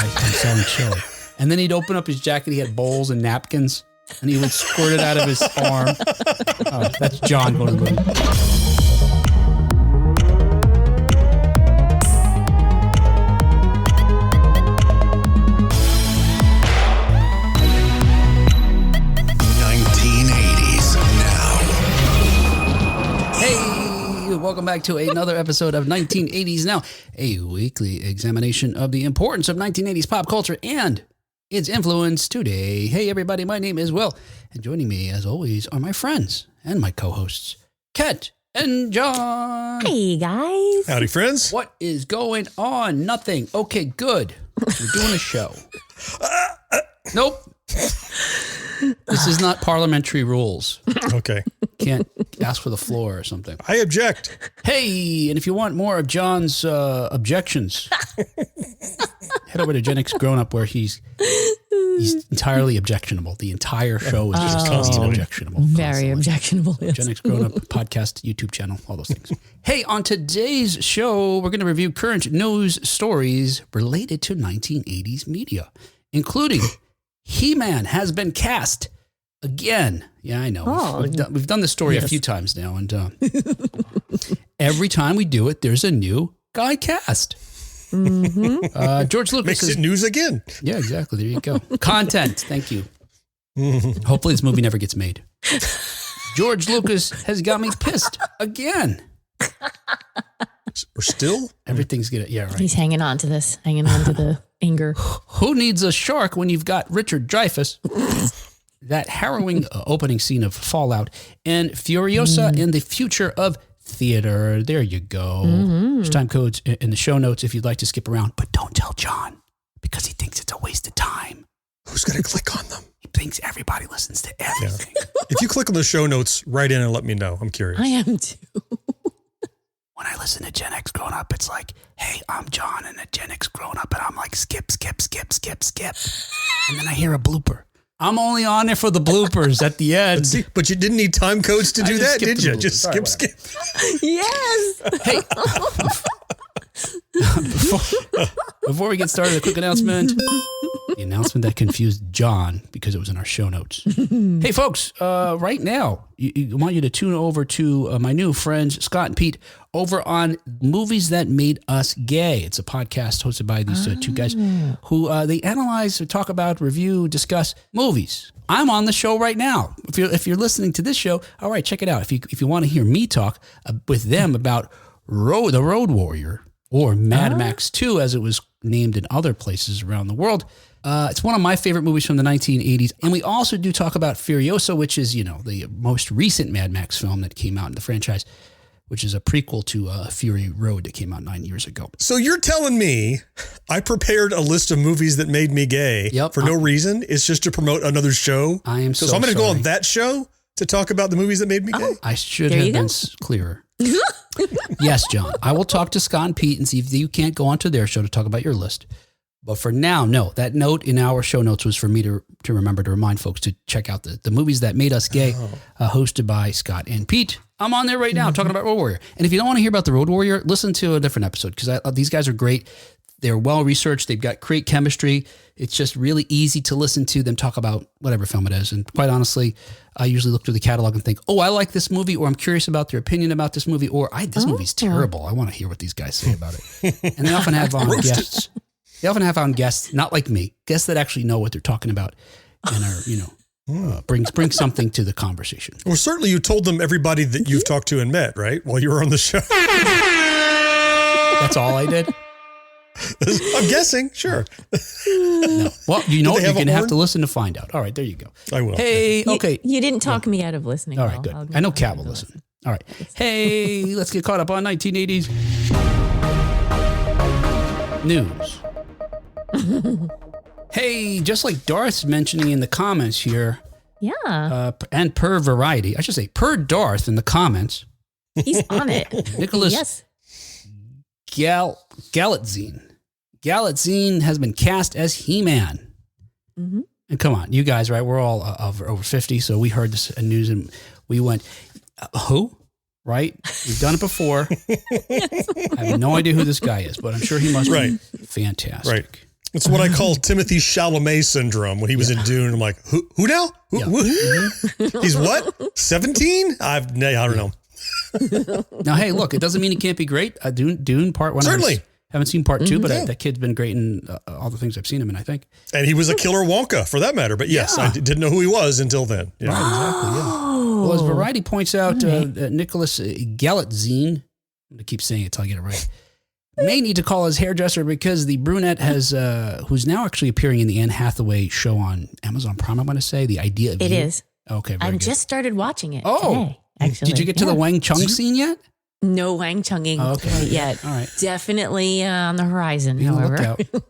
I'm selling chili. And then he'd open up his jacket. He had bowls and napkins, and he would squirt it out of his arm. Oh, that's John going to the movie. Welcome back to another episode of 1980s Now, a weekly examination of the importance of 1980s pop culture and its influence today. Hey, everybody, my name is Will, and joining me, as always, are my friends and my co-hosts, Kat and John. Hey, guys. Howdy, friends. What is going on? Nothing. Okay, good. We're doing a show. Nope. This is not parliamentary rules. Okay. Can't ask for the floor or something. I object. Hey, and if you want more of John's objections, head over to Gen X Grown Up, where he's entirely objectionable. The entire show is just constantly objectionable. Very objectionable. Yes. Gen X Grown Up podcast, YouTube channel, all those things. Hey, on today's show, we're going to review current news stories related to 1980s media, including He-Man has been cast again. Yeah, I know. Oh, we've done this story a few times now, and every time we do it, there's a new guy cast. Mm-hmm. George Lucas makes it news again. Yeah, exactly. There you go. Content. Thank you. Hopefully, this movie never gets made. George Lucas has got me pissed again. We're still? Everything's good. Yeah, right. He's hanging on to this, hanging on to the anger. Who needs a shark when you've got Richard Dreyfuss? That harrowing opening scene of Fallout and Furiosa in the future of theater. There you go. There's time codes in the show notes if you'd like to skip around, but don't tell John because he thinks it's a waste of time. Who's going to click on them? He thinks everybody listens to everything. Yeah. If you click on the show notes, write in and let me know. I'm curious. I am too. When I listen to Gen X Grown Up, it's like, hey, I'm John and a Gen X Grown Up, and I'm like, skip. And then I hear a blooper. I'm only on there for the bloopers at the end. But you didn't need time codes to do that, did you? Just Sorry, skip. Yes. Hey, before we get started, a quick announcement. The announcement that confused John because it was in our show notes. Hey, folks, right now, I want you to tune over to my new friends, Scott and Pete, over on Movies That Made Us Gay. It's a podcast hosted by these two guys who they analyze, talk about, review, discuss movies. I'm on the show right now. If you're listening to this show, all right, check it out. If you want to hear me talk with them about The Road Warrior or Mad Max 2, as it was named in other places around the world, it's one of my favorite movies from the 1980s. And we also do talk about Furiosa, which is, the most recent Mad Max film that came out in the franchise, which is a prequel to Fury Road that came out 9 years ago. So you're telling me I prepared a list of movies that made me gay for no reason? It's just to promote another show? I am so I'm going to go sorry. on that show to talk about the movies that made me gay? I should have been clearer. Yes, John. I will talk to Scott and Pete and see if you can't go onto their show to talk about your list. But for now, no. That note in our show notes was for me to remember to remind folks to check out the movies that made us gay, hosted by Scott and Pete. I'm on there right now talking about Road Warrior. And if you don't want to hear about the Road Warrior, listen to a different episode because these guys are great. They're well-researched. They've got great chemistry. It's just really easy to listen to them talk about whatever film it is. And quite honestly, I usually look through the catalog and think, oh, I like this movie, or I'm curious about their opinion about this movie, or this movie's terrible. I want to hear what these guys say about it. And they often have on guests. They often have on guests, not like me, guests that actually know what they're talking about and are, bring something to the conversation. Well, certainly you told them everybody that you've talked to and met, right? While you were on the show. That's all I did? I'm guessing. Sure. No. Well, you're going to have to listen to find out. All right, there you go. I will. Hey, okay. You didn't talk me out of listening. All right, good. I know Kat will listen. All right. Hey, let's get caught up on 1980s news. Hey, just like Darth's mentioning in the comments here. Yeah. And per Variety, I should say per Darth in the comments. He's on it. Nicholas Galitzine. Galitzine has been cast as He-Man. Mm-hmm. And come on, you guys, right? We're all over 50, so we heard this news and we went, who? Right? We've done it before. I have no idea who this guy is, but I'm sure he must be fantastic. Right. It's what I call Timothy Chalamet syndrome when he was in Dune. I'm like, who now? Who? He's what? 17? I don't know. Now, hey, look, it doesn't mean it can't be great. Dune Part 1. Certainly. Haven't seen Part 2, but that kid's been great in all the things I've seen him in, I think. And he was a killer Wonka for that matter. But yes, I didn't know who he was until then. Yeah. Right, exactly. Yeah. Well, as Variety points out, Nicholas Galitzine, I'm going to keep saying it till I get it right, may need to call his hairdresser because the brunette has, who's now actually appearing in the Anne Hathaway show on Amazon Prime, I want to say, The Idea of You. It is. Okay, I very good. just started watching it today, actually. Did you get to the Wang Chung scene yet? No Wang Chunging quite yet. All right. Definitely on the horizon, Be on the however. lookout.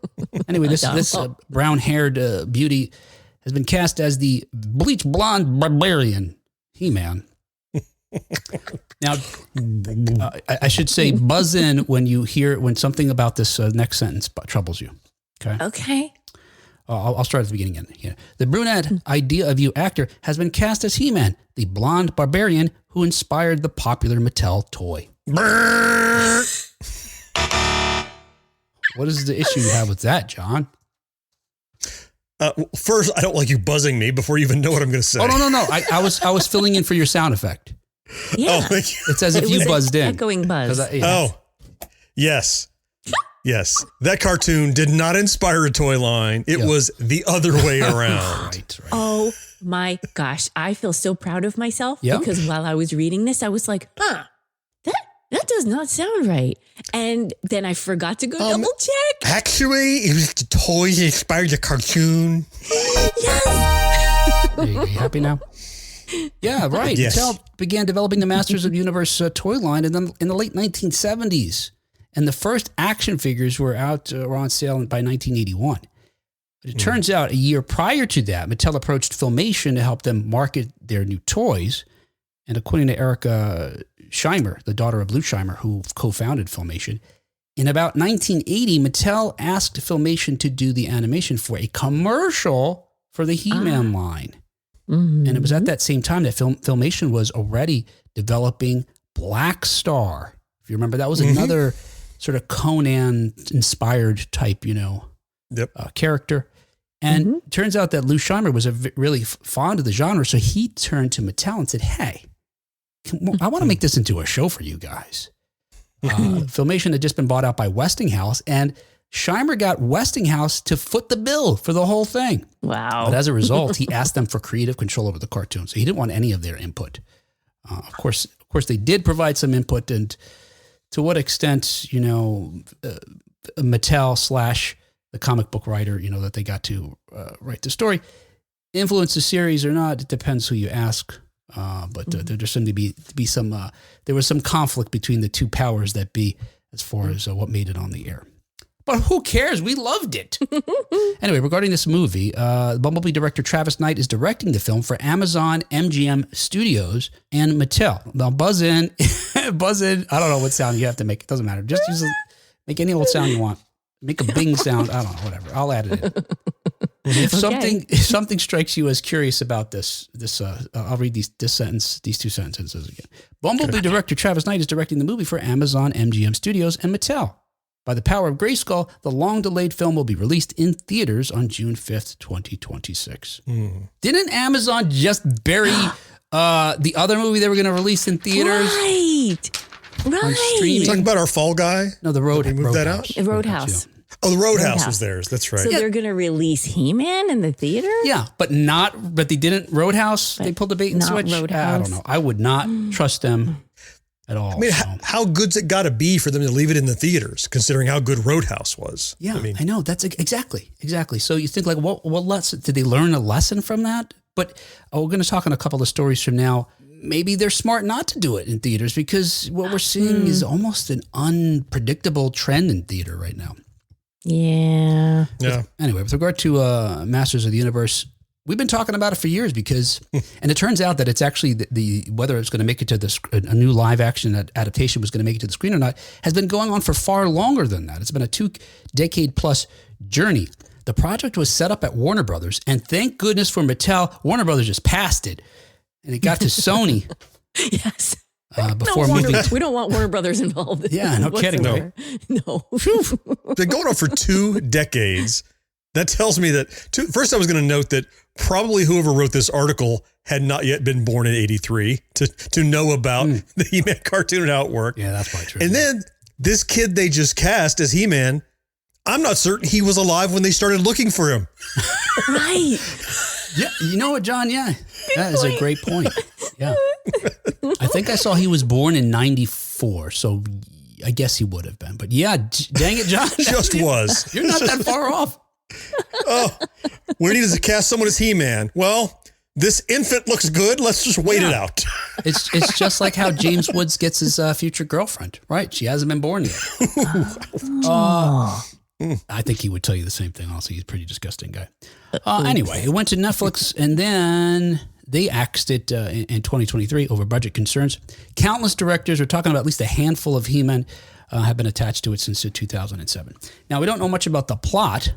Anyway, this brown-haired beauty has been cast as the bleach blonde barbarian He-Man. Now, I should say buzz in when something about this next sentence troubles you. Okay. Okay. I'll start at the beginning again. Yeah. The brunette Idea of You actor has been cast as He-Man, the blonde barbarian who inspired the popular Mattel toy. What is the issue you have with that, John? First, I don't like you buzzing me before you even know what I'm going to say. Oh, no. I was filling in for your sound effect. Yeah. Oh, thank you. It's as if you buzzed in. Echoing buzz. Oh, yes. Yes. That cartoon did not inspire a toy line. It was the other way around. Right. Oh my gosh. I feel so proud of myself Yeah. because while I was reading this, I was like, that does not sound right. And then I forgot to go double check. Actually, it was the toys that inspired the cartoon. Yes. Are you happy now? Yeah, right. Yes. Mattel began developing the Masters of the Universe toy line in the late 1970s. And the first action figures were on sale by 1981. But it turns out a year prior to that, Mattel approached Filmation to help them market their new toys. And according to Erica Scheimer, the daughter of Lou Scheimer, who co-founded Filmation, in about 1980, Mattel asked Filmation to do the animation for a commercial for the He-Man line. Mm-hmm. And it was at that same time that Filmation was already developing Black Star. If you remember, that was another sort of Conan-inspired type, character. And it turns out that Lou Scheimer was really fond of the genre, so he turned to Mattel and said, hey, I want to make this into a show for you guys. Filmation had just been bought out by Westinghouse, and Scheimer got Westinghouse to foot the bill for the whole thing. Wow. But as a result, he asked them for creative control over the cartoon, so he didn't want any of their input. Of course, they did provide some input, and to what extent, Mattel / the comic book writer, that they got to write the story, influence the series or not, it depends who you ask. But there seemed to be some, there was some conflict between the two powers that be as far as what made it on the air. But who cares? We loved it. Anyway, regarding this movie, Bumblebee director Travis Knight is directing the film for Amazon MGM Studios and Mattel. Now, buzz in. I don't know what sound you have to make. It doesn't matter. Just make any old sound you want. Make a bing sound. I don't know, whatever. I'll add it in. If something strikes you as curious about this, I'll read these two sentences again. Bumblebee director Travis Knight is directing the movie for Amazon MGM Studios and Mattel. By the power of Grayskull, the long-delayed film will be released in theaters on June 5th, 2026. Didn't Amazon just bury the other movie they were going to release in theaters? Right. Talking about our Fall Guy? No, the Road. They moved that out? The Roadhouse. Oh, the Roadhouse was theirs. That's right. So they're going to release He-Man in the theater? Yeah, but they didn't. Roadhouse, they pulled the bait and switch. Roadhouse. I don't know. I would not trust them at all. I mean, how good's it got to be for them to leave it in the theaters, considering how good Roadhouse was? Yeah, I know. That's exactly. So you think what lesson, did they learn a lesson from that? But we're going to talk on a couple of stories from now. Maybe they're smart not to do it in theaters because what we're seeing is almost an unpredictable trend in theater right now. Yeah. Anyway, with regard to Masters of the Universe, we've been talking about it for years because, and it turns out that it's actually the whether it's going to make it to a new live action adaptation was going to make it to the screen or not has been going on for far longer than that. It's been a 2-decade plus journey. The project was set up at Warner Brothers, and thank goodness for Mattel, Warner Brothers just passed it, and it got to Sony. Yes. Before we don't want Warner Brothers involved. Yeah, no kidding. No. Been going on for 2 decades. That tells me that, first I was going to note that probably whoever wrote this article had not yet been born in 83 to know about the He-Man cartoon and how it worked. Yeah, that's probably true. And then this kid they just cast as He-Man, I'm not certain he was alive when they started looking for him. Right. Yeah, you know what, John? Yeah, that is a great point. Yeah. I think I saw he was born in 94, so I guess he would have been. But yeah, dang it, John. Just was. You're not that far off. Oh, we need to cast someone as He-Man. Well, this infant looks good. Let's just wait it out. It's just like how James Woods gets his future girlfriend, right? She hasn't been born yet. I think he would tell you the same thing. Also, he's a pretty disgusting guy. Anyway, it went to Netflix, and then they axed it in 2023 over budget concerns. Countless directors are talking about at least a handful of He-Men have been attached to it since 2007. Now, we don't know much about the plot,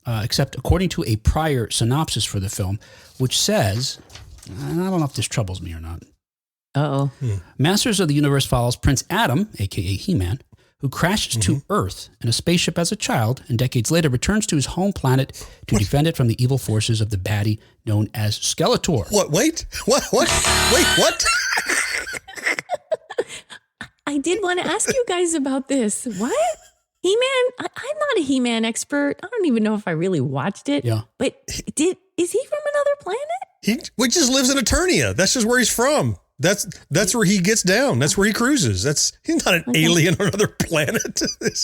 except according to a prior synopsis for the film, which says, I don't know if this troubles me or not. Uh-oh. Masters of the Universe follows Prince Adam, a.k.a. He-Man, who crashed to Earth in a spaceship as a child and decades later returns to his home planet to defend it from the evil forces of the baddie known as Skeletor. What? Wait? What? Wait, what? I did want to ask you guys about this. What? He-Man? I'm not a He-Man expert. I don't even know if I really watched it. Yeah. But is he from another planet? He just lives in Eternia. That's just where he's from. That's where he gets down. That's where he cruises. He's not an alien on another planet.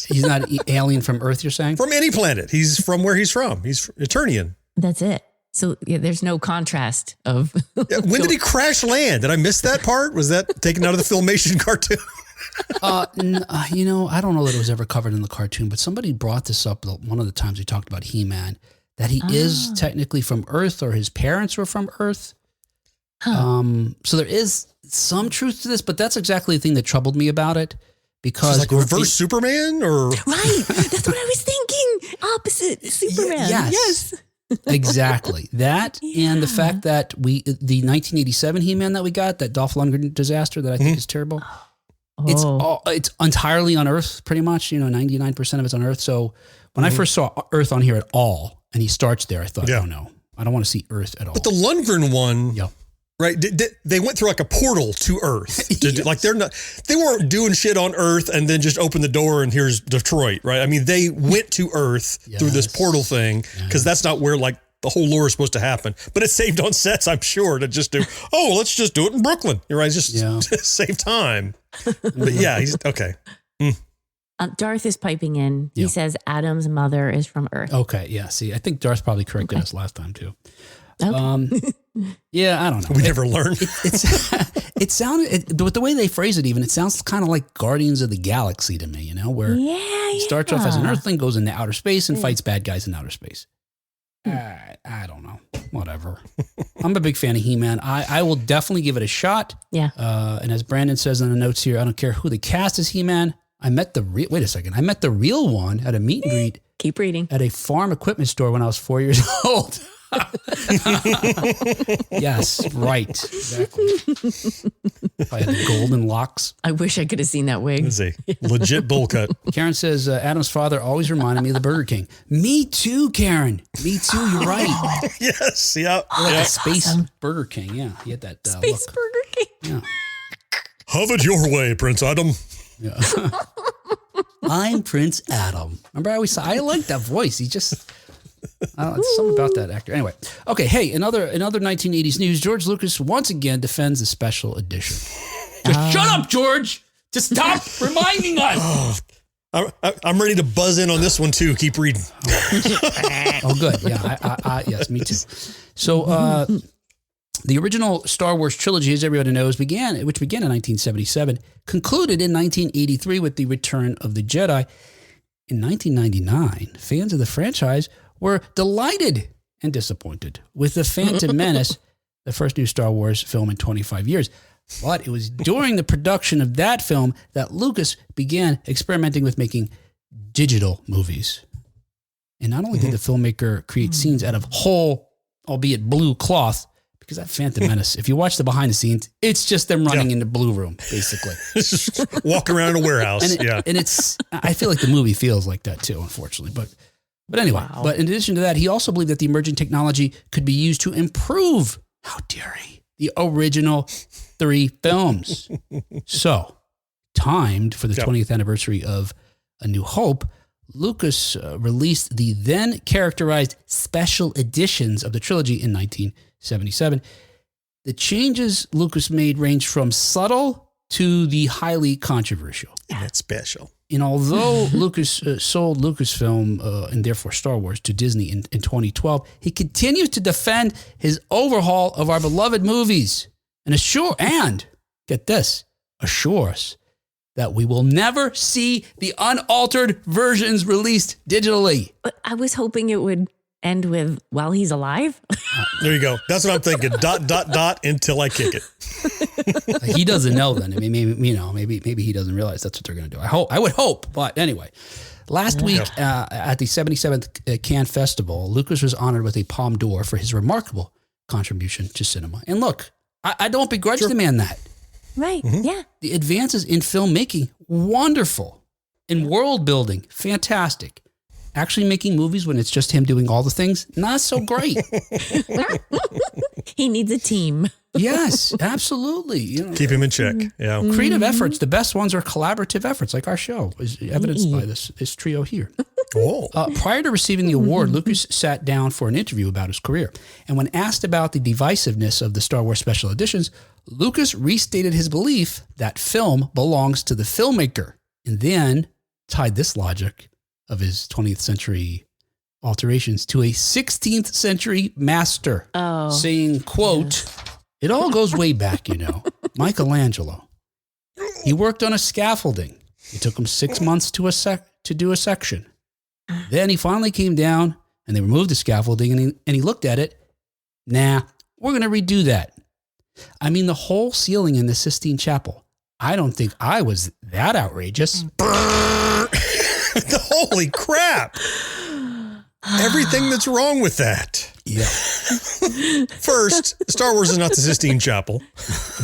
He's not an alien from Earth, you're saying? From any planet. He's from where he's from. He's Eternian. That's it. So yeah, there's no contrast of. When did he crash land? Did I miss that part? Was that taken out of the Filmation cartoon? I don't know that it was ever covered in the cartoon, but somebody brought this up one of the times we talked about He-Man, that he is technically from Earth, or his parents were from Earth. So there is some truth to this, but that's exactly the thing that troubled me about it, because like reverse Superman, or right. That's what I was thinking. Opposite Superman. Yes. Exactly. That and the fact that the 1987 He-Man that we got, that Dolph Lundgren disaster that I think is terrible. It's entirely on Earth, pretty much. 99% of it's on Earth. So when I first saw Earth on here at all, and he starts there, I thought, oh no, I don't want to see Earth at all. But the Lundgren one, right? They went through like a portal to Earth. Like they weren't doing shit on Earth and then just open the door and here's Detroit, right? I mean, they went to Earth through this portal thing, because that's not where like the whole lore is supposed to happen. But it's saved on sets, I'm sure, to just do. Oh, let's just do it in Brooklyn. You're right, just save time. But yeah, he's okay. Darth is piping in. He says Adam's mother is from Earth. Okay, yeah. See, I think Darth probably corrected us last time too. Okay. Yeah, I don't know. We never learned. It sounded, with the way they phrase it, even, it sounds kind of like Guardians of the Galaxy to me, where he starts off as an Earthling, goes into outer space, and fights bad guys in outer space. I don't know. Whatever. I'm a big fan of He-Man. I will definitely give it a shot. Yeah. And as Brandon says in the notes here, I don't care who the cast is He-Man. I met the real one at a meet and greet. Keep reading. At a farm equipment store when I was 4 years old. Yes, right. Exactly. I had the golden locks. I wish I could have seen that wig. It's a legit bowl cut. Karen says, Adam's father always reminded me of the Burger King. Me too, Karen. Me too, you're right. Yes, yeah. Like a space Burger King, yeah. He had that Space look. Burger King. Yeah. Have it your way, Prince Adam. Yeah. I'm Prince Adam. Remember, I like that voice. He just... it's something about that actor. Anyway, okay. Hey, another 1980s news. George Lucas once again defends the special edition. Just shut up, George. Just stop reminding us. I'm ready to buzz in on this one too. Keep reading. Oh, good. Yeah. Yes, me too. So, the original Star Wars trilogy, as everybody knows, which began in 1977, concluded in 1983 with the Return of the Jedi. In 1999, fans of the franchise were delighted and disappointed with The Phantom Menace, the first new Star Wars film in 25 years. But it was during the production of that film that Lucas began experimenting with making digital movies. And not only did the filmmaker create scenes out of whole, albeit blue cloth, because that Phantom Menace, if you watch the behind the scenes, it's just them running in the blue room, basically. Just walk around in a warehouse. And it's, I feel like the movie feels like that too, unfortunately. But But anyway, but in addition to that, he also believed that the emerging technology could be used to improve, how dare he, the original 3 films. So, timed for the 20th anniversary of A New Hope, Lucas released the then characterized special editions of the trilogy in 1977. The changes Lucas made range from subtle to the highly controversial. That's special. And although Lucas sold Lucasfilm and therefore Star Wars to Disney in 2012, he continues to defend his overhaul of our beloved movies and get this, assures that we will never see the unaltered versions released digitally. But I was hoping it would end with while he's alive. There you go. That's what I'm thinking. ... until I kick it. He doesn't know then. I mean, maybe he doesn't realize that's what they're going to do. I would hope. But anyway, last week at the 77th Cannes Festival, Lucas was honored with a Palme d'Or for his remarkable contribution to cinema. And look, I don't begrudge the man that. Right. Mm-hmm. Yeah. The advances in filmmaking, wonderful. In world building, fantastic. Actually making movies when it's just him doing all the things, not so great. He needs a team. Yes, absolutely. Keep him in check. Yeah. Creative efforts, the best ones are collaborative efforts, like our show, is evidenced by this trio here. Oh. Prior to receiving the award, Lucas sat down for an interview about his career. And when asked about the divisiveness of the Star Wars special editions, Lucas restated his belief that film belongs to the filmmaker, and then tied this logic of his 20th century alterations to a 16th century master, saying, quote, "It all goes way back, Michelangelo. He worked on a scaffolding. It took him 6 months to do a section. Then he finally came down and they removed the scaffolding and he looked at it. Nah, we're going to redo that. I mean, the whole ceiling in the Sistine Chapel. I don't think I was that outrageous." Holy crap. Everything that's wrong with that. Yeah. First, Star Wars is not the Sistine Chapel.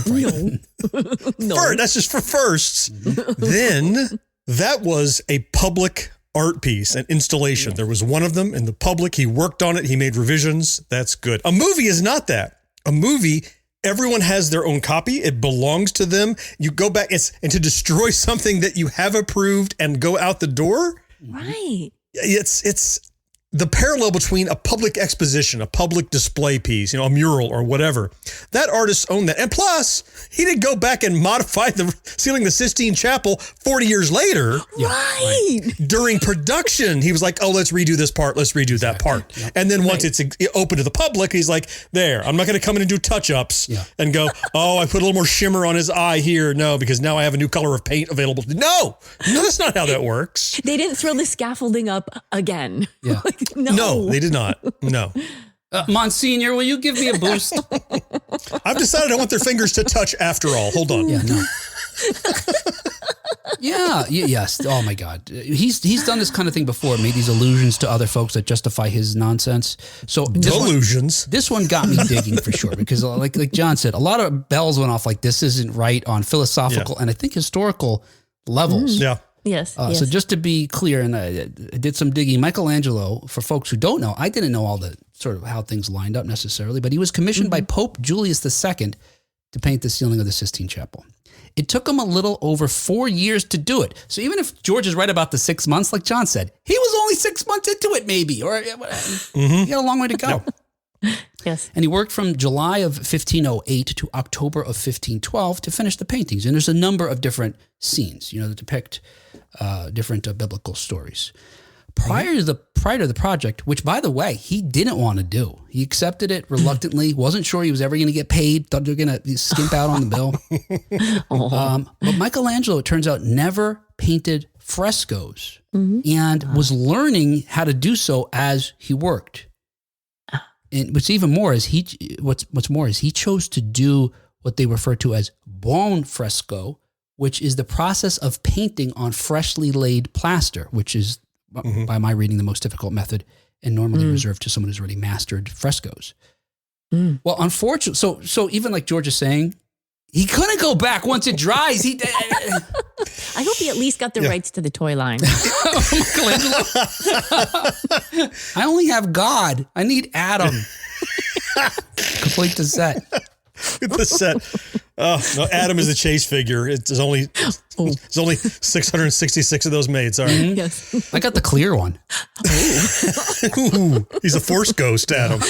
No. That's just for firsts. Then that was a public art piece, an installation. There was one of them in the public. He worked on it. He made revisions. That's good. A movie is not that. A movie, everyone has their own copy. It belongs to them. You go back and to destroy something that you have approved and go out the door. Right. It's the parallel between a public exposition, a public display piece, a mural or whatever. That artist owned that. And plus, he didn't go back and modify the ceiling the Sistine Chapel 40 years later. Right. During production, he was like, oh, let's redo this part. Let's redo that part. Yep. And then once it's open to the public, he's like, there, I'm not going to come in and do touch-ups and go, oh, I put a little more shimmer on his eye here. No, because now I have a new color of paint available. No, that's not how that works. They didn't throw the scaffolding up again. Yeah. No, they did not. No. Monsignor, will you give me a boost? I've decided I want their fingers to touch after all. Hold on. Yeah, no. Yes. Oh my God. He's done this kind of thing before, made these allusions to other folks that justify his nonsense. So this one got me digging for sure, because like John said, a lot of bells went off like this isn't right on philosophical and I think historical levels. Yeah. Yes. So just to be clear, and I did some digging, Michelangelo, for folks who don't know, I didn't know all the sort of how things lined up necessarily, but he was commissioned by Pope Julius II to paint the ceiling of the Sistine Chapel. It took him a little over 4 years to do it. So even if George is right about the 6 months, like John said, he was only 6 months into it maybe, or he had a long way to go. Yes. And he worked from July of 1508 to October of 1512 to finish the paintings. And there's a number of different scenes, that depict different biblical stories. Prior to the project, which by the way, he didn't want to do. He accepted it reluctantly, wasn't sure he was ever going to get paid, thought they were going to skimp out on the bill. But Michelangelo, it turns out, never painted frescoes and was learning how to do so as he worked. And what's more is he chose to do what they refer to as buon fresco, which is the process of painting on freshly laid plaster, which is, by my reading, the most difficult method and normally reserved to someone who's already mastered frescoes. Well, unfortunately, so even like George is saying, He couldn't go back once it dries. I hope he at least got the rights to the toy line. Michelangelo. I only have God. I need Adam. Complete the set. The set. No, Adam is the chase figure. There's only 666 of those made. Sorry. Mm-hmm. Yes. I got the clear one. Ooh, he's a force ghost, Adam.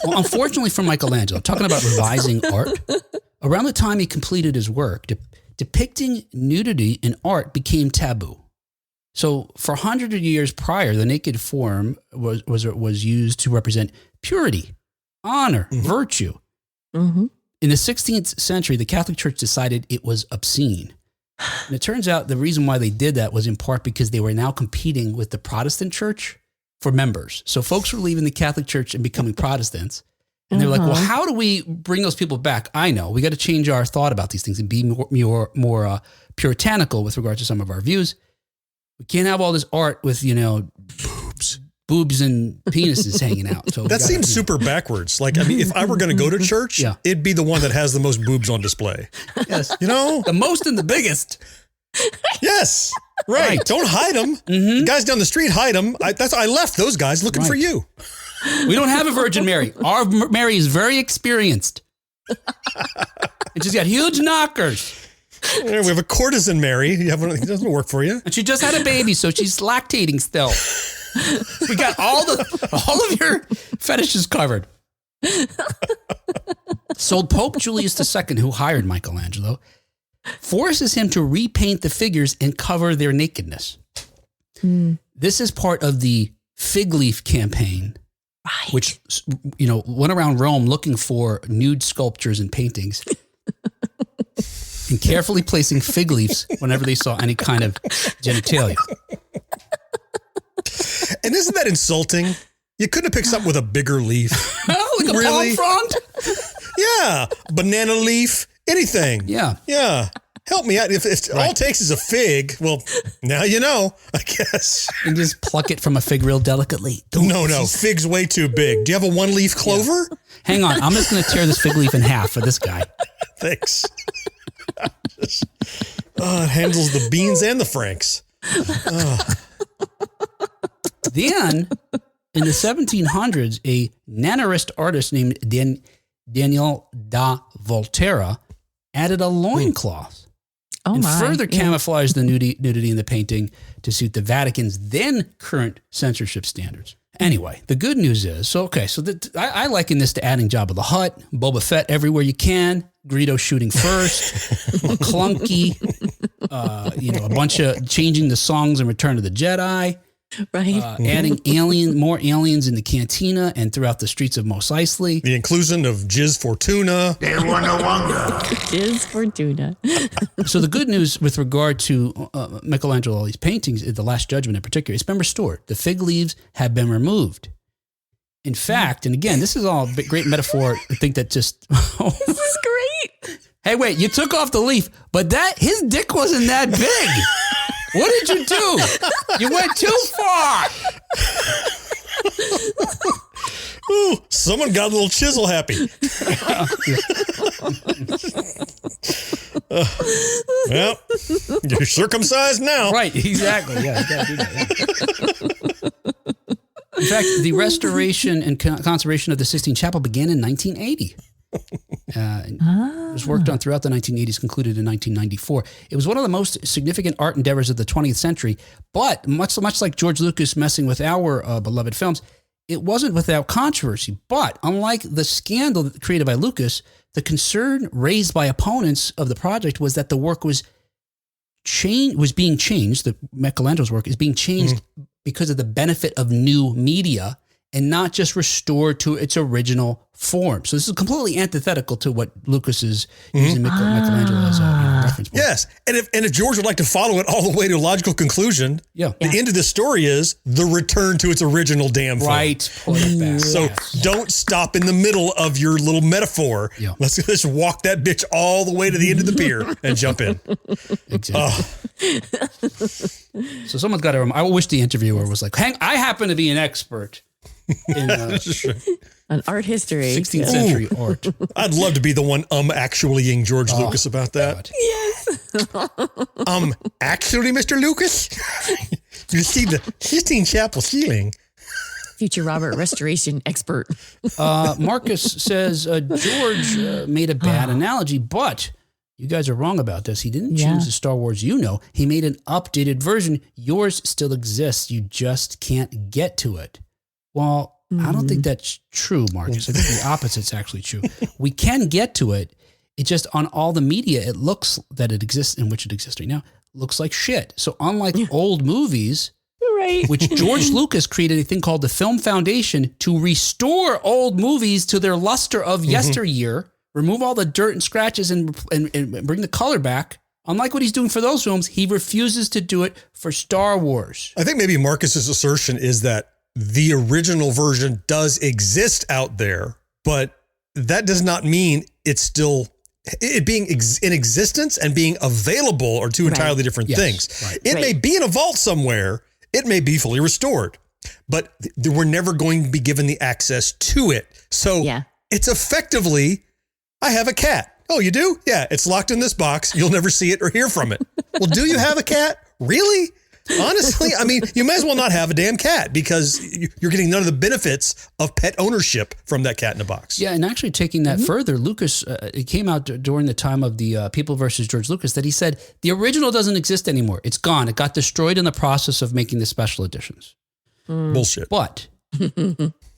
Well, unfortunately for Michelangelo, talking about revising art, around the time he completed his work, depicting nudity in art became taboo. So for hundreds of years prior, the naked form was used to represent purity, honor, virtue. Mm-hmm. In the 16th century, the Catholic Church decided it was obscene. And it turns out the reason why they did that was in part because they were now competing with the Protestant Church for members. So folks were leaving the Catholic Church and becoming Protestants. And they're like, well, how do we bring those people back? I know. We got to change our thought about these things and be more puritanical with regard to some of our views. We can't have all this art with, boobs and penises hanging out. So that seems super backwards. Like, I mean, if I were going to go to church, it'd be the one that has the most boobs on display. Yes. The most and the biggest. Yes. Right. Don't hide them. Mm-hmm. The guys down the street hide them. I left those guys looking for you. We don't have a Virgin Mary. Our Mary is very experienced. And she's got huge knockers. We have a courtesan Mary. You have one, it doesn't work for you. And she just had a baby, so she's lactating still. We got all of your fetishes covered. So Pope Julius II, who hired Michelangelo, forces him to repaint the figures and cover their nakedness. This is part of the fig leaf campaign, which went around Rome looking for nude sculptures and paintings and carefully placing fig leaves whenever they saw any kind of genitalia. And isn't that insulting? You couldn't have picked something with a bigger leaf. Like a palm frond? Yeah. Banana leaf, anything. Yeah. Yeah. Help me out. If all it takes is a fig, well, now you know, I guess. And just pluck it from a fig real delicately. No. Fig's way too big. Do you have a one-leaf clover? Yeah. Hang on. I'm just going to tear this fig leaf in half for this guy. Thanks. It handles the beans and the franks. Then, in the 1700s, a nannerist artist named Daniel da Volterra added a loincloth and further camouflaged the nudity in the painting to suit the Vatican's then current censorship standards. Anyway, the good news is, I liken this to adding Jabba the Hutt, Boba Fett everywhere you can, Greedo shooting first, Clunky, a bunch of changing the songs in Return of the Jedi. Right. Adding more aliens in the cantina and throughout the streets of Mos Eisley. The inclusion of Jizz Fortuna. Jizz Fortuna. So the good news with regard to Michelangelo, all these paintings, The Last Judgment in particular, it's been restored. The fig leaves have been removed. In fact, and again, this is all a great metaphor. I think that just... This is great. Hey, wait, you took off the leaf, but his dick wasn't that big. What did you do? You went too far. Ooh, someone got a little chisel happy. Well, you're circumcised now. Right, exactly. Yeah, you gotta do that. Yeah. In fact, the restoration and conservation of the Sistine Chapel began in 1980. It was worked on throughout the 1980s, concluded in 1994. It was one of the most significant art endeavors of the 20th century, but much like George Lucas messing with our beloved films, it wasn't without controversy. But unlike the scandal created by Lucas, the concern raised by opponents of the project was that the work was being changed. The Michelangelo's work is being changed because of the benefit of new media and not just restored to its original form. So this is completely antithetical to what Lucas is using Michelangelo as a reference point. Yes, and if George would like to follow it all the way to a logical conclusion, the end of the story is the return to its original damn form. Right, pull it back. So don't stop in the middle of your little metaphor. Yeah. Let's just walk that bitch all the way to the end of the pier and jump in. Exactly. So someone's got to. I wish the interviewer was like, I happen to be an expert in On art history. 16th century art. I'd love to be the one actuallying George Lucas about that. God. Yes. Actually, Mr. Lucas, you see the Sistine Chapel ceiling. Future Robert restoration expert. Marcus says George made a bad analogy, but you guys are wrong about this. He didn't choose the Star Wars He made an updated version. Yours still exists. You just can't get to it. Well, I don't think that's true, Marcus. I think the opposite's actually true. We can get to it. It just, on all the media, it looks that it exists, in which it exists right now, looks like shit. So unlike old movies, Right. which George Lucas created a thing called the Film Foundation to restore old movies to their luster of yesteryear, remove all the dirt and scratches and bring the color back. Unlike what he's doing for those films, he refuses to do it for Star Wars. I think maybe Marcus's assertion is that the original version does exist out there, but that does not mean it's still it being in existence and being available are two entirely different things. Right. It may be in a vault somewhere. It may be fully restored, but we're never going to be given the access to it. So it's effectively, I have a cat. Oh, you do? Yeah, it's locked in this box. You'll never see it or hear from it. Well, do you have a cat? Really? Honestly, I mean, you may as well not have a damn cat because you're getting none of the benefits of pet ownership from that cat in a box. Yeah, and actually taking that further, Lucas, it came out during the time of the People versus George Lucas that he said the original doesn't exist anymore. It's gone. It got destroyed in the process of making the special editions. Bullshit. But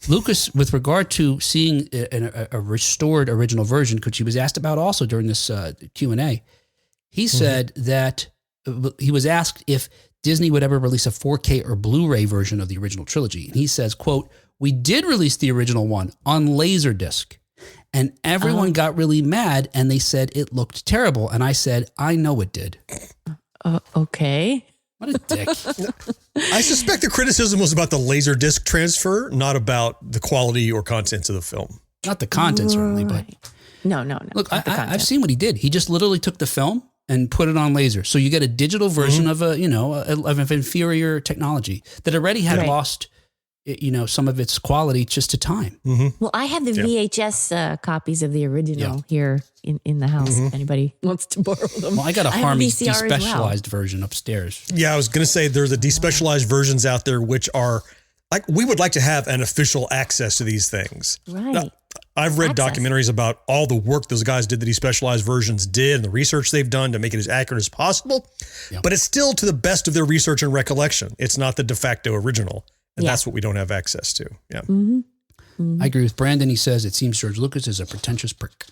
Lucas, with regard to seeing a restored original version, which he was asked about also during this Q&A, he said that he was asked if Disney would ever release a 4K or Blu-ray version of the original trilogy. And he says, quote, "We did release the original one on Laserdisc, and everyone got really mad and they said it looked terrible. And I said, I know it did." Okay. What a dick. I suspect the criticism was about the Laserdisc transfer, not about the quality or contents of the film. Not the content, certainly, but... No. Look, I've seen what he did. He just literally took the film and put it on laser. So you get a digital version of of inferior technology that already had lost, some of its quality just to time. Well, I have the VHS copies of the original here in the house. If anybody wants to borrow them. Well, I got a Harmy VCR despecialized version upstairs. Yeah, I was going to say there's the despecialized versions out there, which are like, we would like to have an official access to these things. Right. Now, I've read documentaries about all the work those guys did, the despecialized versions did, and the research they've done to make it as accurate as possible. Yep. But it's still to the best of their research and recollection. It's not the de facto original. And that's what we don't have access to. Yeah. I agree with Brandon. He says it seems George Lucas is a pretentious prick.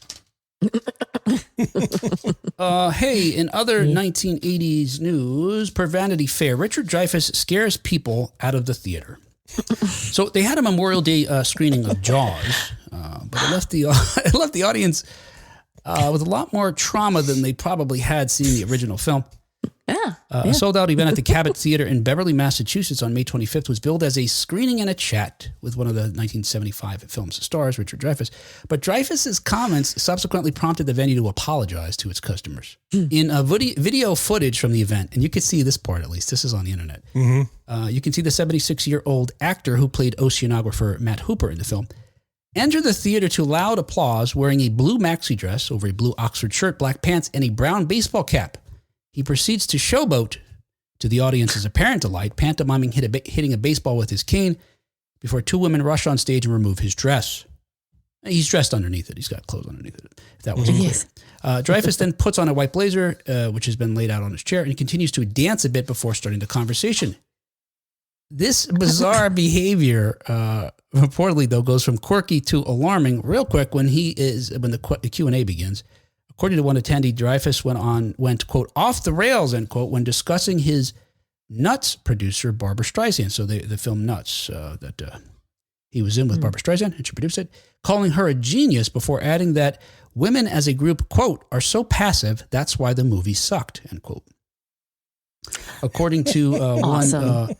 Hey, in other 1980s news, per Vanity Fair, Richard Dreyfuss scares people out of the theater. So they had a Memorial Day screening of Jaws, but it left the audience with a lot more trauma than they probably had seeing the original film. A sold-out event at the Cabot Theater in Beverly, Massachusetts on May 25th was billed as a screening and a chat with one of the 1975 film's stars, Richard Dreyfuss. But Dreyfuss's comments subsequently prompted the venue to apologize to its customers. In video footage from the event, and you can see this part at least, this is on the internet, you can see the 76-year-old actor who played oceanographer Matt Hooper in the film enter the theater to loud applause wearing a blue maxi dress over a blue Oxford shirt, black pants, and a brown baseball cap. He proceeds to showboat to the audience's apparent delight, pantomiming hitting a baseball with his cane before two women rush on stage and remove his dress. He's dressed underneath it. He's got clothes underneath it, if that wasn't clear. Dreyfuss then puts on a white blazer, which has been laid out on his chair, and continues to dance a bit before starting the conversation. This bizarre behavior, reportedly, though, goes from quirky to alarming real quick when the Q&A begins. According to one attendee, Dreyfuss went, quote, off the rails, end quote, when discussing his Nuts producer, Barbra Streisand. So the film Nuts that he was in with Barbra Streisand, and she produced it, calling her a genius before adding that women as a group, quote, are so passive, that's why the movie sucked, end quote. According to one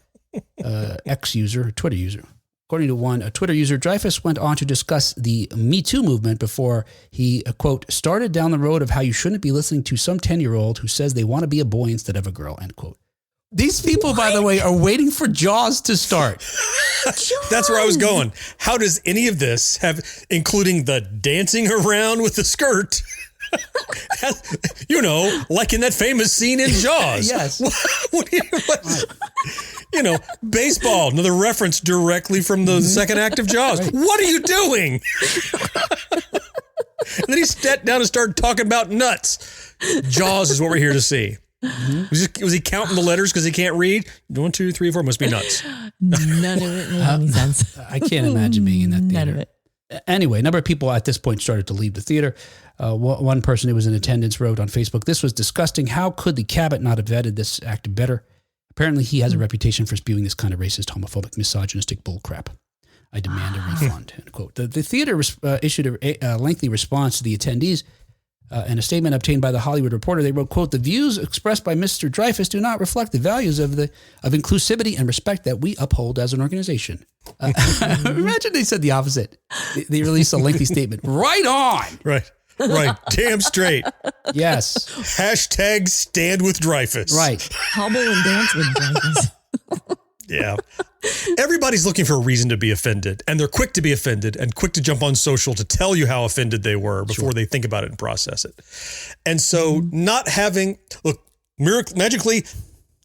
ex-user, Twitter user, according to a Twitter user, Dreyfuss went on to discuss the Me Too movement before he, quote, started down the road of how you shouldn't be listening to some 10-year-old who says they want to be a boy instead of a girl, end quote. These people, by the way, are waiting for Jaws to start. That's where I was going. How does any of this have, including the dancing around with the skirt, like in that famous scene in Jaws? Yes. Baseball, another reference directly from the second act of Jaws. Right. What are you doing? And then he sat down and started talking about nuts. Jaws is what we're here to see. Mm-hmm. Was he counting the letters because he can't read? 1, 2, 3, 4 must be nuts. None of it made any sense. I can't imagine being in that theater. None of it. Anyway, a number of people at this point started to leave the theater. One person who was in attendance wrote on Facebook, "This was disgusting. How could the cabinet not have vetted this act better? Apparently, he has a reputation for spewing this kind of racist, homophobic, misogynistic bullcrap. I demand a refund." End quote. The theater issued a lengthy response to the attendees. In a statement obtained by the Hollywood Reporter, they wrote, quote, "The views expressed by Mr. Dreyfuss do not reflect the values of inclusivity and respect that we uphold as an organization." Imagine they said the opposite. They released a lengthy statement. Right on. Right. Damn straight. Yes. Hashtag stand with Dreyfuss. Right. Hobble and dance with Dreyfuss. Yeah. Everybody's looking for a reason to be offended, and they're quick to be offended and quick to jump on social to tell you how offended they were before they think about it and process it. And so magically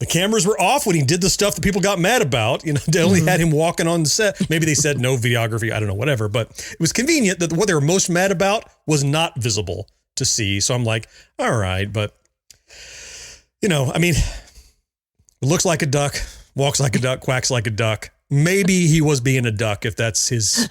the cameras were off when he did the stuff that people got mad about. They only had him walking on the set. Maybe they said no videography. I don't know, whatever. But it was convenient that what they were most mad about was not visible to see. So I'm like, all right, but looks like a duck, walks like a duck, quacks like a duck. Maybe he was being a duck if that's his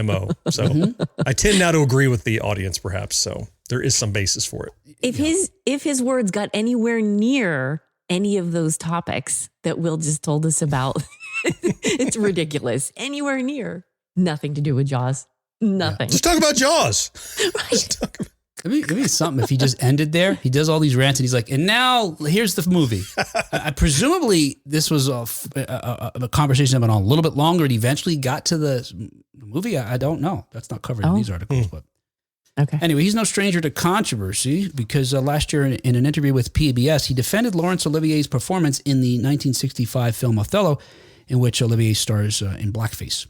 MO. So I tend now to agree with the audience, perhaps. So there is some basis for it. If his words got anywhere near any of those topics that Will just told us about, it's ridiculous. Anywhere near. Nothing to do with Jaws. Nothing. Just talk about Jaws. Right. It'd be something if he just ended there. He does all these rants and he's like, and now here's the movie. Presumably this was a conversation that went on a little bit longer and eventually got to the movie. I don't know. That's not covered in these articles, but okay. Anyway, he's no stranger to controversy because last year in an interview with PBS, he defended Laurence Olivier's performance in the 1965 film Othello, in which Olivier stars in blackface.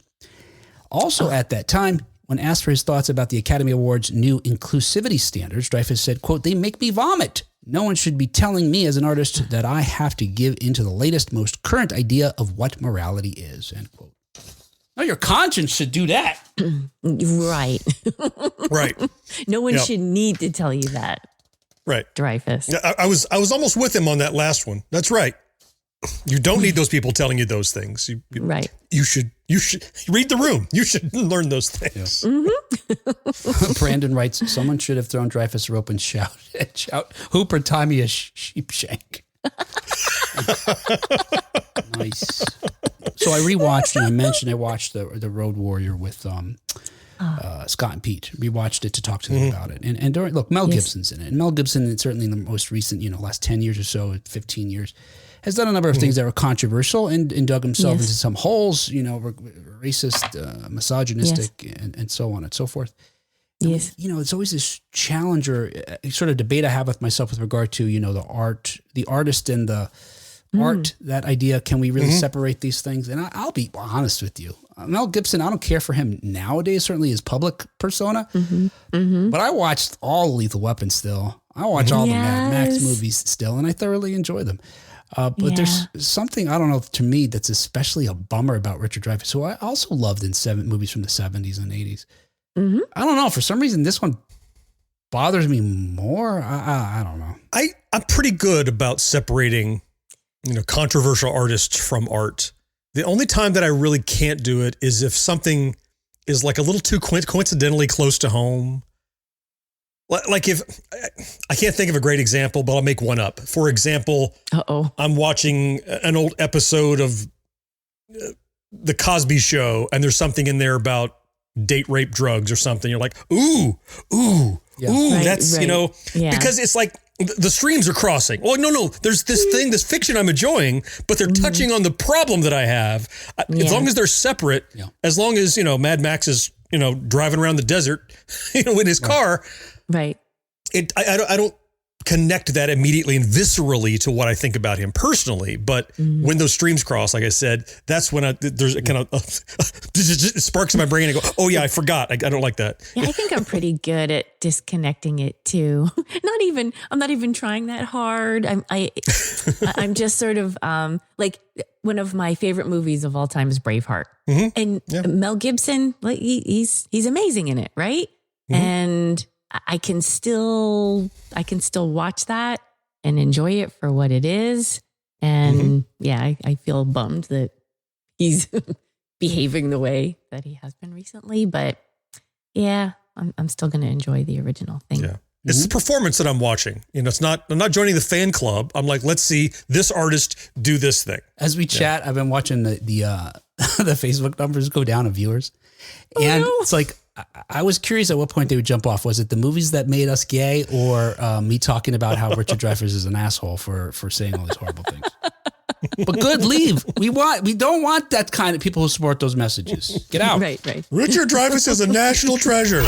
Also at that time, when asked for his thoughts about the Academy Awards' new inclusivity standards, Dreyfuss said, quote, "They make me vomit. No one should be telling me as an artist that I have to give into the latest, most current idea of what morality is," end quote. No, your conscience should do that. Right. Right. No one should need to tell you that. Right. Dreyfuss. I was almost with him on that last one. That's right. You don't need those people telling you those things. Right. You should read the room. You should learn those things. Yeah. Mm-hmm. Brandon writes, "Someone should have thrown Dreyfuss a rope and shout, Hooper, tie me a sheep shank." Nice. So I rewatched, and I watched the Road Warrior with Scott and Pete. Rewatched it to talk to them about it. And during, Mel Gibson's in it. And Mel Gibson, certainly in the most recent, last 10 years or so, 15 years, has done a number of things that were controversial and dug himself into some holes, racist, misogynistic, and so on and so forth. Yes. It's always this challenge or sort of debate I have with myself with regard to, the artist and the art, that idea. Can we really separate these things? And I'll be honest with you. Mel Gibson, I don't care for him nowadays, certainly his public persona, but I watched all Lethal Weapon still. I watch all the Mad Max movies still, and I thoroughly enjoy them. But there's something, I don't know, to me that's especially a bummer about Richard Dreyfuss, who I also loved in movies from the 70s and 80s. I don't know. For some reason, this one bothers me more. I don't know. I'm pretty good about separating, controversial artists from art. The only time that I really can't do it is if something is like a little too coincidentally close to home. Like if I can't think of a great example, but I'll make one up. For example, I'm watching an old episode of The Cosby Show, and there's something in there about date rape drugs or something. You're like, ooh, Right, that's, because it's like the streams are crossing. Oh, no, there's this thing, this fiction I'm enjoying, but they're touching on the problem that I have. As long as they're separate, as long as, Mad Max is, driving around the desert, in his car. Right. I don't connect that immediately and viscerally to what I think about him personally. But when those streams cross, like I said, that's when there's a kind of it sparks in my brain and I go, oh yeah, I forgot. I don't like that. Yeah, I think I'm pretty good at disconnecting it too. I'm not even trying that hard. I'm just sort of like one of my favorite movies of all time is Braveheart. And Mel Gibson, like he's amazing in it, right? And I can still watch that and enjoy it for what it is. And I feel bummed that he's behaving the way that he has been recently. But yeah, I'm still going to enjoy the original thing. Yeah. It's the performance that I'm watching. I'm not joining the fan club. I'm like, let's see this artist do this thing. As we chat, I've been watching the the Facebook numbers go down of viewers. And it's like, I was curious at what point they would jump off. Was it the movies that made us gay, or me talking about how Richard Dreyfuss is an asshole for saying all these horrible things? But good, leave. We don't want that kind of people who support those messages. Get out. Right. Richard Dreyfuss is a national treasure.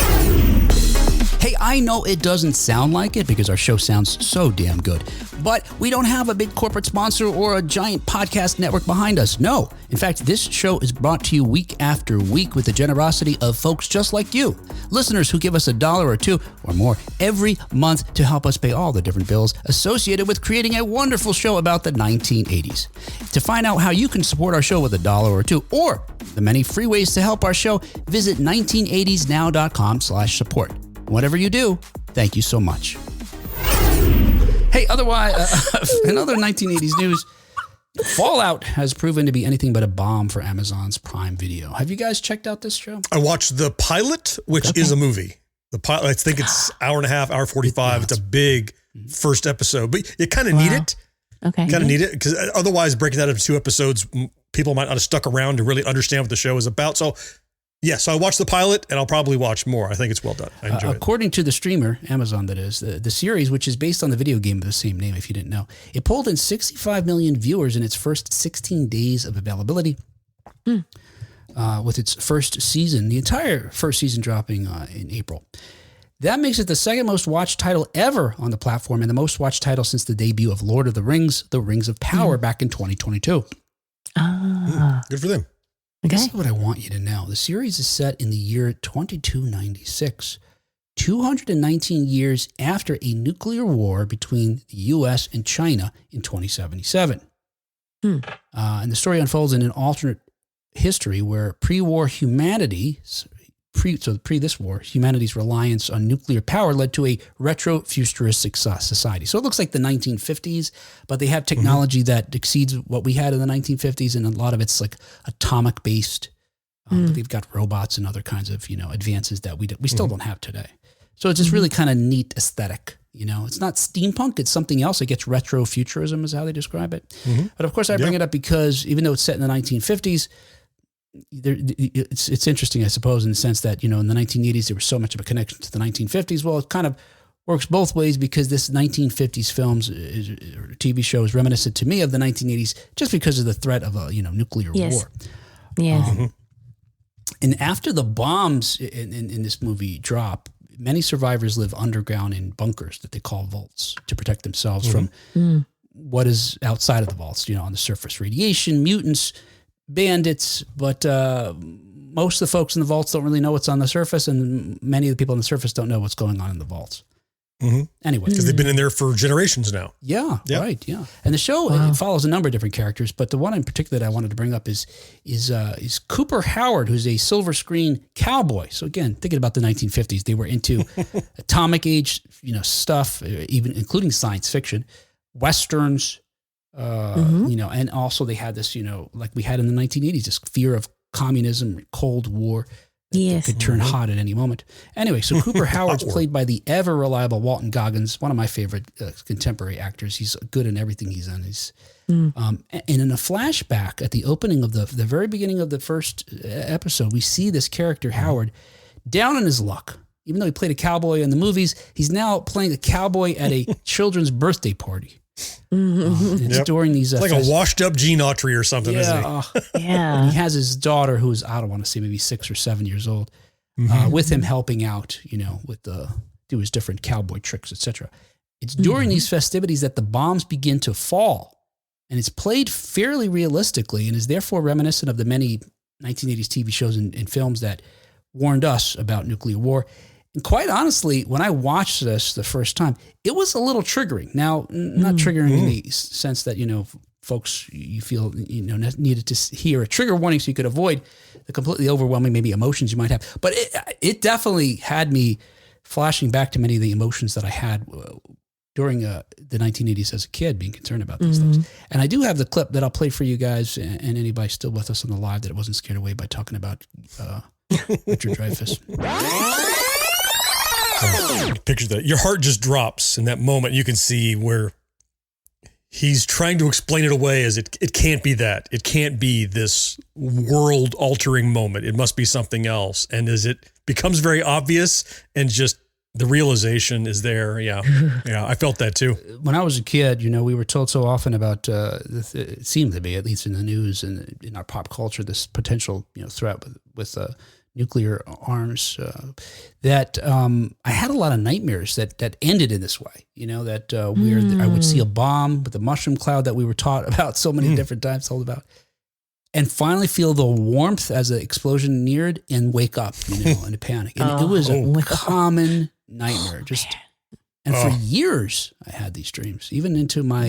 Hey, I know it doesn't sound like it because our show sounds so damn good, but we don't have a big corporate sponsor or a giant podcast network behind us. No. In fact, this show is brought to you week after week with the generosity of folks just like you, listeners who give us $1 or $2 or more every month to help us pay all the different bills associated with creating a wonderful show about the 1980s. To find out how you can support our show with $1 or $2 or the many free ways to help our show, visit 1980snow.com/support. Whatever you do, thank you so much. Hey, otherwise, in other 1980s news, Fallout has proven to be anything but a bomb for Amazon's Prime Video. Have you guys checked out this show? I watched the pilot, which is a movie. The pilot, I think it's hour and a half, hour 45. It's a big first episode, but you kind of need it. Okay. Kind of need it because otherwise breaking that into 2 episodes, people might not have stuck around to really understand what the show is about. So so I watched the pilot and I'll probably watch more. I think it's well done. I enjoy it. According to the streamer, Amazon that is, the series, which is based on the video game of the same name, if you didn't know, it pulled in 65 million viewers in its first 16 days of availability with its first season, the entire first season dropping in April. That makes it the second most watched title ever on the platform and the most watched title since the debut of Lord of the Rings, The Rings of Power back in 2022. Good for them. Okay. This is what I want you to know. The series is set in the year 2296, 219 years after a nuclear war between the U.S. and China in 2077. And the story unfolds in an alternate history where pre-war humanity, this war, humanity's reliance on nuclear power led to a retro-futuristic society. So it looks like the 1950s, but they have technology that exceeds what we had in the 1950s, and a lot of it's like atomic-based. But they've got robots and other kinds of advances that we still don't have today. So it's just really kind of neat aesthetic. It's not steampunk; it's something else. It gets retro-futurism is how they describe it. But of course, I bring it up because even though it's set in the 1950s. It's interesting, I suppose, in the sense that, in the 1980s, there was so much of a connection to the 1950s. Well, it kind of works both ways because this 1950s films or TV show is reminiscent to me of the 1980s just because of the threat of a, nuclear war. Yes. And after the bombs in this movie drop, many survivors live underground in bunkers that they call vaults to protect themselves from what is outside of the vaults, on the surface, radiation, mutants, bandits, but most of the folks in the vaults don't really know what's on the surface, and many of the people on the surface don't know what's going on in the vaults. Anyway. Because they've been in there for generations now. Yeah, right, yeah. And the show it follows a number of different characters, but the one in particular that I wanted to bring up is Cooper Howard, who's a silver screen cowboy. So again, thinking about the 1950s, they were into atomic age, stuff, even including science fiction, Westerns, and also they had this, like we had in the 1980s, this fear of communism, Cold War that could turn hot at any moment. Anyway, so Cooper Howard's played by the ever reliable Walton Goggins, one of my favorite contemporary actors. He's good in everything he's in. And in a flashback at the opening of the very beginning of the first episode, we see this character Howard down on his luck. Even though he played a cowboy in the movies, he's now playing a cowboy at a children's birthday party. It's during these it's like a washed up Gene Autry or something, isn't he? Yeah. He has his daughter who's, I don't want to say, maybe 6 or 7 years old, with him helping out, with do his different cowboy tricks, etc. It's during these festivities that the bombs begin to fall. And it's played fairly realistically and is therefore reminiscent of the many 1980s TV shows and films that warned us about nuclear war. And quite honestly, when I watched this the first time, it was a little triggering. Now, not triggering in the sense that, folks, you feel, needed to hear a trigger warning so you could avoid the completely overwhelming maybe emotions you might have. But it definitely had me flashing back to many of the emotions that I had during the 1980s as a kid, being concerned about these things. And I do have the clip that I'll play for you guys and anybody still with us on the live that wasn't scared away by talking about Richard Dreyfuss. Picture that. Your heart just drops in that moment. You can see where he's trying to explain it away as it can't be that. It can't be this world-altering moment. It must be something else. And as it becomes very obvious and just the realization is there. Yeah. Yeah, I felt that too. When I was a kid, we were told so often about, it seemed to be, at least in the news and in our pop culture, this potential threat with nuclear arms, that I had a lot of nightmares that ended in this way, where I would see a bomb with a mushroom cloud that we were taught about so many different times, told about, and finally feel the warmth as the explosion neared and wake up, in a panic. And it was a common nightmare. And for years I had these dreams, even into my,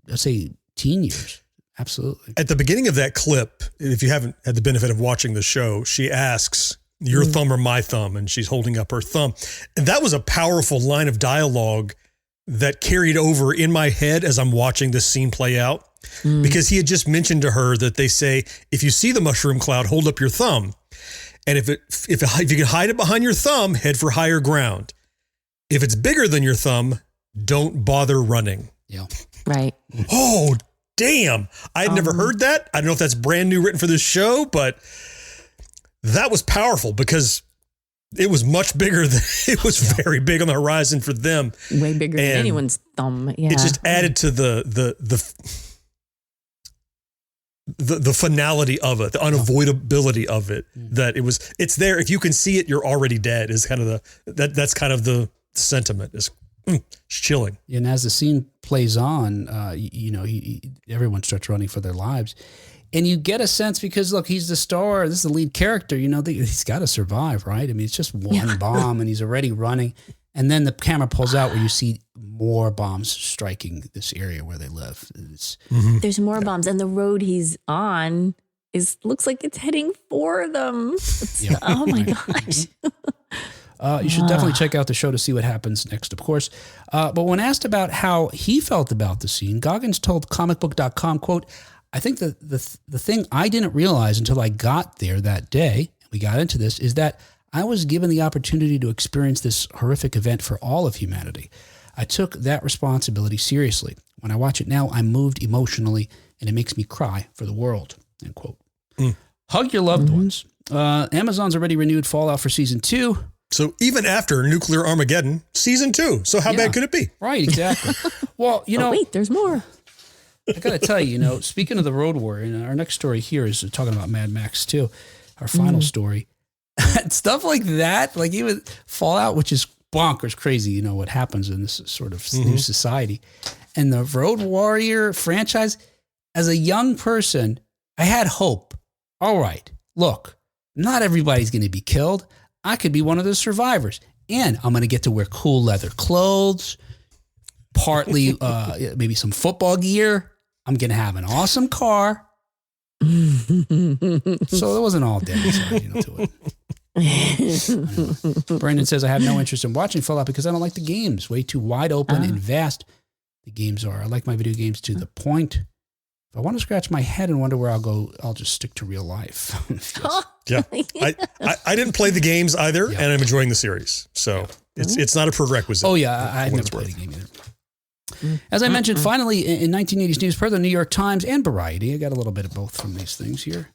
let's say teen years. Absolutely. At the beginning of that clip, if you haven't had the benefit of watching the show, she asks, your thumb or my thumb? And she's holding up her thumb. And that was a powerful line of dialogue that carried over in my head as I'm watching this scene play out. Because he had just mentioned to her that they say, if you see the mushroom cloud, hold up your thumb. And if you can hide it behind your thumb, head for higher ground. If it's bigger than your thumb, don't bother running. Yeah. Right. Oh, damn. I had never heard that. I don't know if that's brand new written for this show, but that was powerful because it was much bigger than it was very big on the horizon for them. Way bigger than anyone's thumb. Yeah. It just added to the finality of it, the unavoidability of it, that it's there. If you can see it, you're already dead is kind of that's kind of the sentiment. It's chilling. And as the scene plays on, everyone starts running for their lives. And you get a sense because, look, he's the star. This is the lead character. He's got to survive, right? I mean, it's just one bomb and he's already running. And then the camera pulls out where you see more bombs striking this area where they live. There's more bombs. And the road he's on looks like it's heading for them. Oh, my gosh. You should definitely check out the show to see what happens next, of course. But when asked about how he felt about the scene, Goggins told comicbook.com, quote, I think the thing I didn't realize until I got there that day, we got into this, is that I was given the opportunity to experience this horrific event for all of humanity. I took that responsibility seriously. When I watch it now, I'm moved emotionally, and it makes me cry for the world, end quote. Hug your loved ones. Amazon's already renewed Fallout for Season 2. So even after Nuclear Armageddon, Season 2. So how bad could it be? Right, exactly. Well, wait, there's more. I got to tell you, speaking of the Road Warrior, our next story here is talking about Mad Max 2, our final story. Stuff like that, like even Fallout, which is bonkers crazy, what happens in this sort of new society. And the Road Warrior franchise, as a young person, I had hope. All right, look, not everybody's going to be killed. I could be one of the survivors. And I'm going to get to wear cool leather clothes, partly maybe some football gear. I'm going to have an awesome car. So it wasn't all dead inside, to it. Brandon says, I have no interest in watching Fallout because I don't like the games. Way too wide open and vast the games are. I like my video games to the point. If I want to scratch my head and wonder where I'll go, I'll just stick to real life. Yeah. I didn't play the games either, and I'm enjoying the series. So it's not a prerequisite. Oh, yeah. I've never played the game either. As I mentioned, finally, in 1980s news, per the New York Times and Variety, I got a little bit of both from these things here,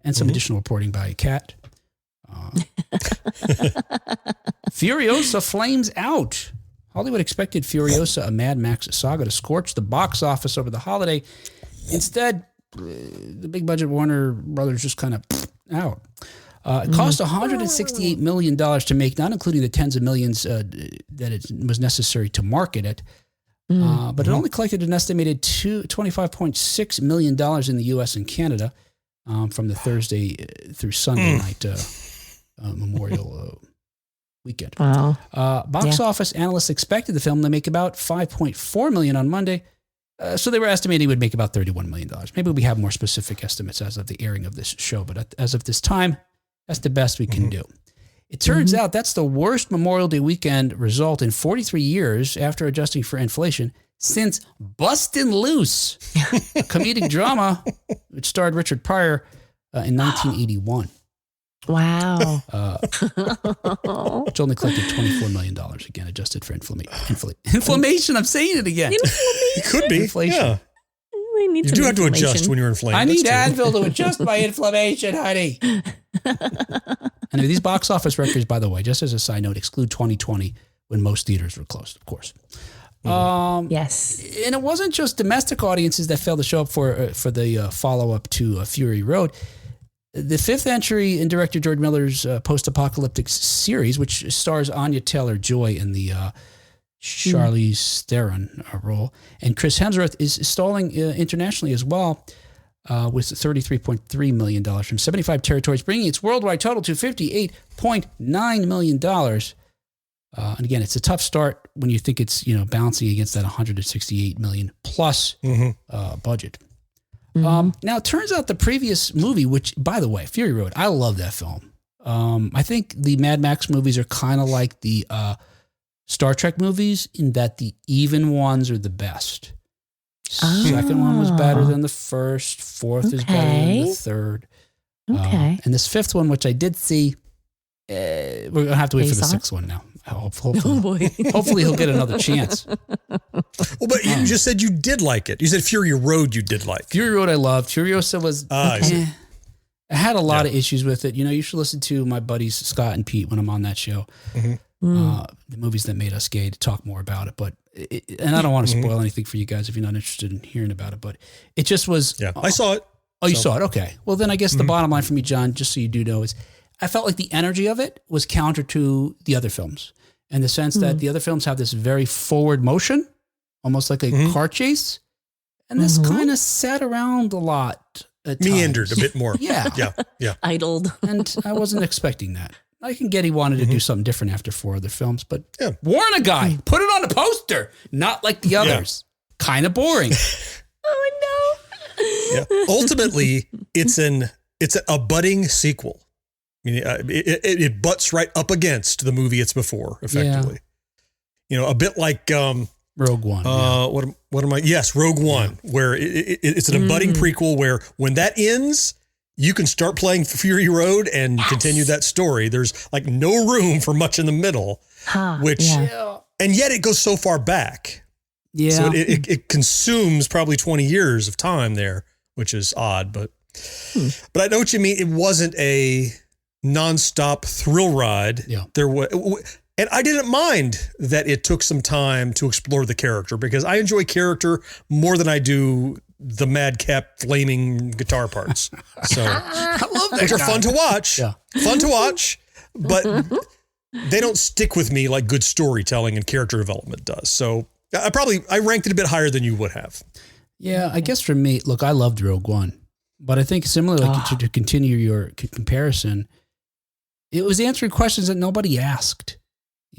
and some additional reporting by Kat. Furiosa flames out. Hollywood expected Furiosa, a Mad Max saga, to scorch the box office over the holiday. Instead, the big budget Warner Brothers just kind of out. It cost $168 million to make, not including the tens of millions that it was necessary to market it. But it only collected an estimated $25.6 million in the U.S. and Canada from the Thursday through Sunday night Memorial weekend. Wow. Box office analysts expected the film to make about $5.4 million on Monday. So they were estimating it would make about $31 million. Maybe we have more specific estimates as of the airing of this show, but as of this time, that's the best we can do. It turns out that's the worst Memorial Day weekend result in 43 years after adjusting for inflation since Bustin' Loose, a comedic drama which starred Richard Pryor in 1981. Wow. Which only collected $24 million, again, adjusted for inflammation. I'm saying it again. It could be. Inflation. Yeah. You do have to adjust when you're inflamed. I need Advil to adjust my inflammation, honey. Anyway, these box office records, by the way, just as a side note, exclude 2020 when most theaters were closed, of course. Yes. And it wasn't just domestic audiences that failed to show up for the follow-up to Fury Road. The fifth entry in director George Miller's post-apocalyptic series, which stars Anya Taylor-Joy in the Charlize Theron role, and Chris Hemsworth is stalling internationally as well, with $33.3 million from 75 territories, bringing its worldwide total to $58.9 million. And again, it's a tough start when you think it's balancing against that $168 million plus budget. Now, it turns out the previous movie, which, by the way, Fury Road, I love that film. I think the Mad Max movies are kind of like the Star Trek movies in that the even ones are the best. Second one was better than the first. Fourth is better than the third. Okay. And this fifth one, which I did see, we're going to have to wait for the sixth one now. Hopefully, Oh boy. hopefully he'll get another chance. Well, but you just said you did like it. You said Fury Road you did like. Fury Road I loved. Furiosa was... I see. I had a lot of issues with it. You should listen to my buddies Scott and Pete when I'm on that show. The movies that made us gay, to talk more about it. But and I don't want to spoil anything for you guys if you're not interested in hearing about it. But it just was. Yeah, I saw it. Oh, you saw it? Okay. Well, then I guess the bottom line for me, John, just so you do know, is I felt like the energy of it was counter to the other films, in the sense that the other films have this very forward motion, almost like a car chase, and this kind of sat around a lot. Meandered a bit more. Yeah. Idled. And I wasn't expecting that. I can get he wanted to do something different after 4 other films, but warn a guy, put it on the poster, not like the others. Kind of boring. Oh Yeah. Ultimately, it's a budding sequel. I mean, it butts right up against the movie it's before, effectively. A bit like Rogue One. What am I? Yes, Rogue One, where it's an budding prequel where when that ends, you can start playing Fury Road and continue that story. There's like no room for much in the middle, and yet it goes so far back. Yeah. So it consumes probably 20 years of time there, which is odd, but I know what you mean. It wasn't a nonstop thrill ride. Yeah. There was, and I didn't mind that it took some time to explore the character, because I enjoy character more than I do the madcap flaming guitar parts. So I love that. Which are fun to watch. Yeah. Fun to watch, but they don't stick with me like good storytelling and character development does. So I ranked it a bit higher than you would have. Yeah, I guess for me, look, I loved Rogue One, but I think similarly to continue your comparison, it was answering questions that nobody asked.